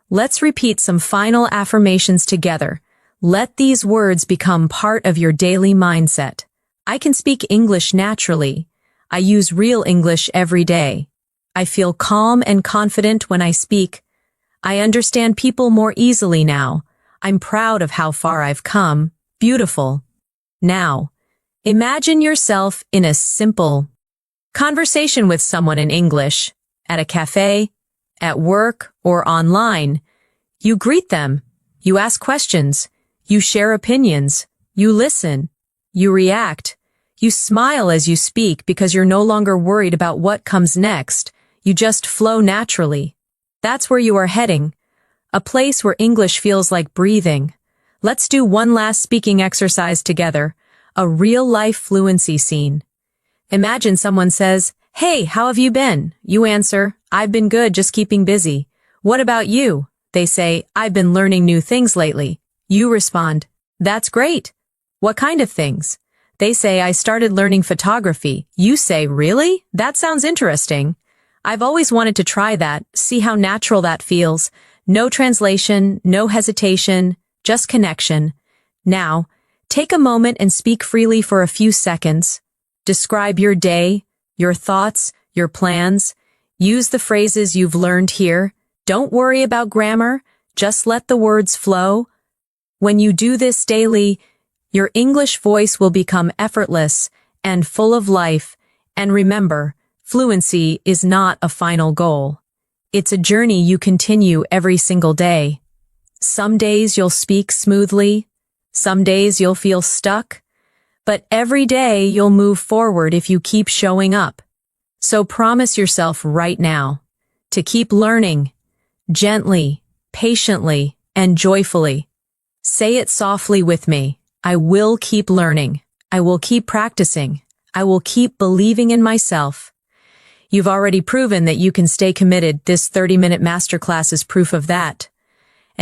let's repeat some final affirmations together. Let these words become part of your daily mindset. I can speak English naturally. I use real English every day. I feel calm and confident when I speak. I understand people more easily now. I'm proud of how far I've come. Beautiful. Now, imagine yourself in a simple conversation with someone in English, at a cafe, at work, or online. You greet them. You ask questions. You share opinions. You listen. You react. You smile as you speak because you're no longer worried about what comes next. You just flow naturally. That's where you are heading. A place where English feels like breathing. Let's do one last speaking exercise together. A real-life fluency scene. Imagine someone says, "Hey, how have you been?" You answer, "I've been good, just keeping busy." "What about you?" They say, "I've been learning new things lately." You respond, "That's great." "What kind of things?" They say, "I started learning photography." You say, "Really? That sounds interesting." "I've always wanted to try that." See how natural that feels. No translation, no hesitation, just connection. Now, take a moment and speak freely for a few seconds. Describe your day, your thoughts, your plans. Use the phrases you've learned here. Don't worry about grammar, just let the words flow. When you do this daily, your English voice will become effortless and full of life. And remember, fluency is not a final goal. It's a journey you continue every single day. Some days you'll speak smoothly, some days you'll feel stuck, but every day you'll move forward if you keep showing up. So promise yourself right now to keep learning, gently, patiently, and joyfully. Say it softly with me. I will keep learning. I will keep practicing. I will keep believing in myself. You've already proven that you can stay committed. This 30-minute masterclass is proof of that.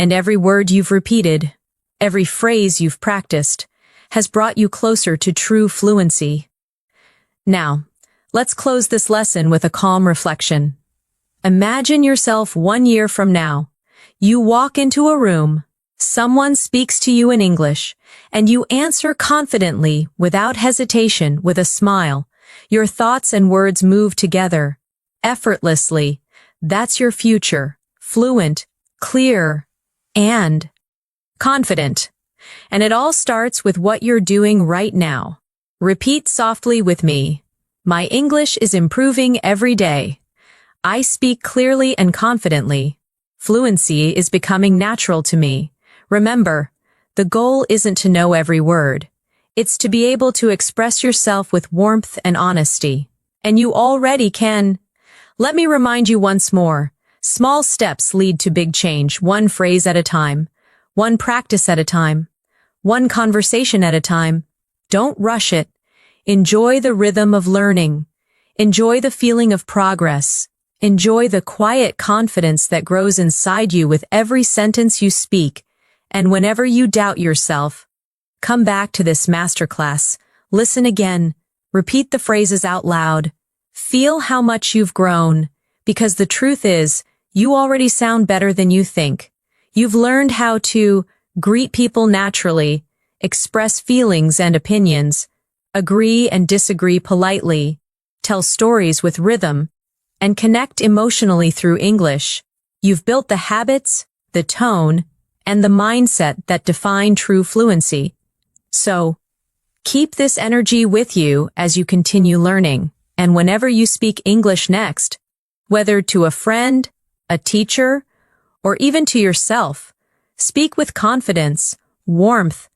and every word you've repeated, every phrase you've practiced, has brought you closer to true fluency. Now, let's close this lesson with a calm reflection. Imagine yourself 1 year from now. You walk into a room, someone speaks to you in English, and you answer confidently, without hesitation, with a smile. Your thoughts and words move together, effortlessly. That's your future, fluent, clear, and confident. And it all starts with what you're doing right now. Repeat softly with me. My English is improving every day. I speak clearly and confidently. Fluency is becoming natural to me. Remember, the goal isn't to know every word. It's to be able to express yourself with warmth and honesty. And you already can. Let me remind you once more. Small steps lead to big change, one phrase at a time, one practice at a time, one conversation at a time. Don't rush it. Enjoy the rhythm of learning. Enjoy the feeling of progress. Enjoy the quiet confidence that grows inside you with every sentence you speak. And whenever you doubt yourself, come back to this masterclass. Listen again. Repeat the phrases out loud. Feel how much you've grown. Because the truth is, you already sound better than you think. You've learned how to greet people naturally, express feelings and opinions, agree and disagree politely, tell stories with rhythm, and connect emotionally through English. You've built the habits, the tone, and the mindset that define true fluency. So, keep this energy with you as you continue learning, and whenever you speak English next, whether to a friend, a teacher, or even to yourself, speak with confidence, warmth,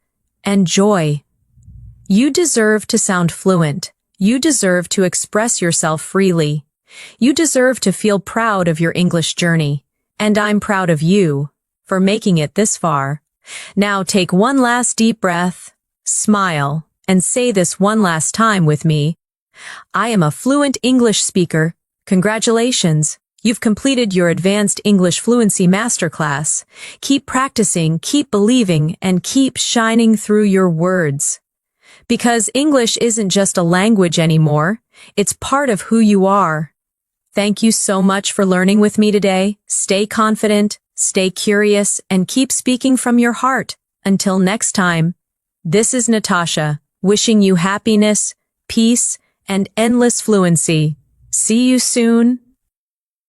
and joy. You deserve to sound fluent. You deserve to express yourself freely. You deserve to feel proud of your English journey. And I'm proud of you for making it this far. Now take one last deep breath, smile, and say this one last time with me. I am a fluent English speaker. Congratulations. You've completed your Advanced English Fluency Masterclass. Keep practicing, keep believing, and keep shining through your words. Because English isn't just a language anymore, it's part of who you are. Thank you so much for learning with me today. Stay confident, stay curious, and keep speaking from your heart. Until next time, this is Natasha, wishing you happiness, peace, and endless fluency. See you soon.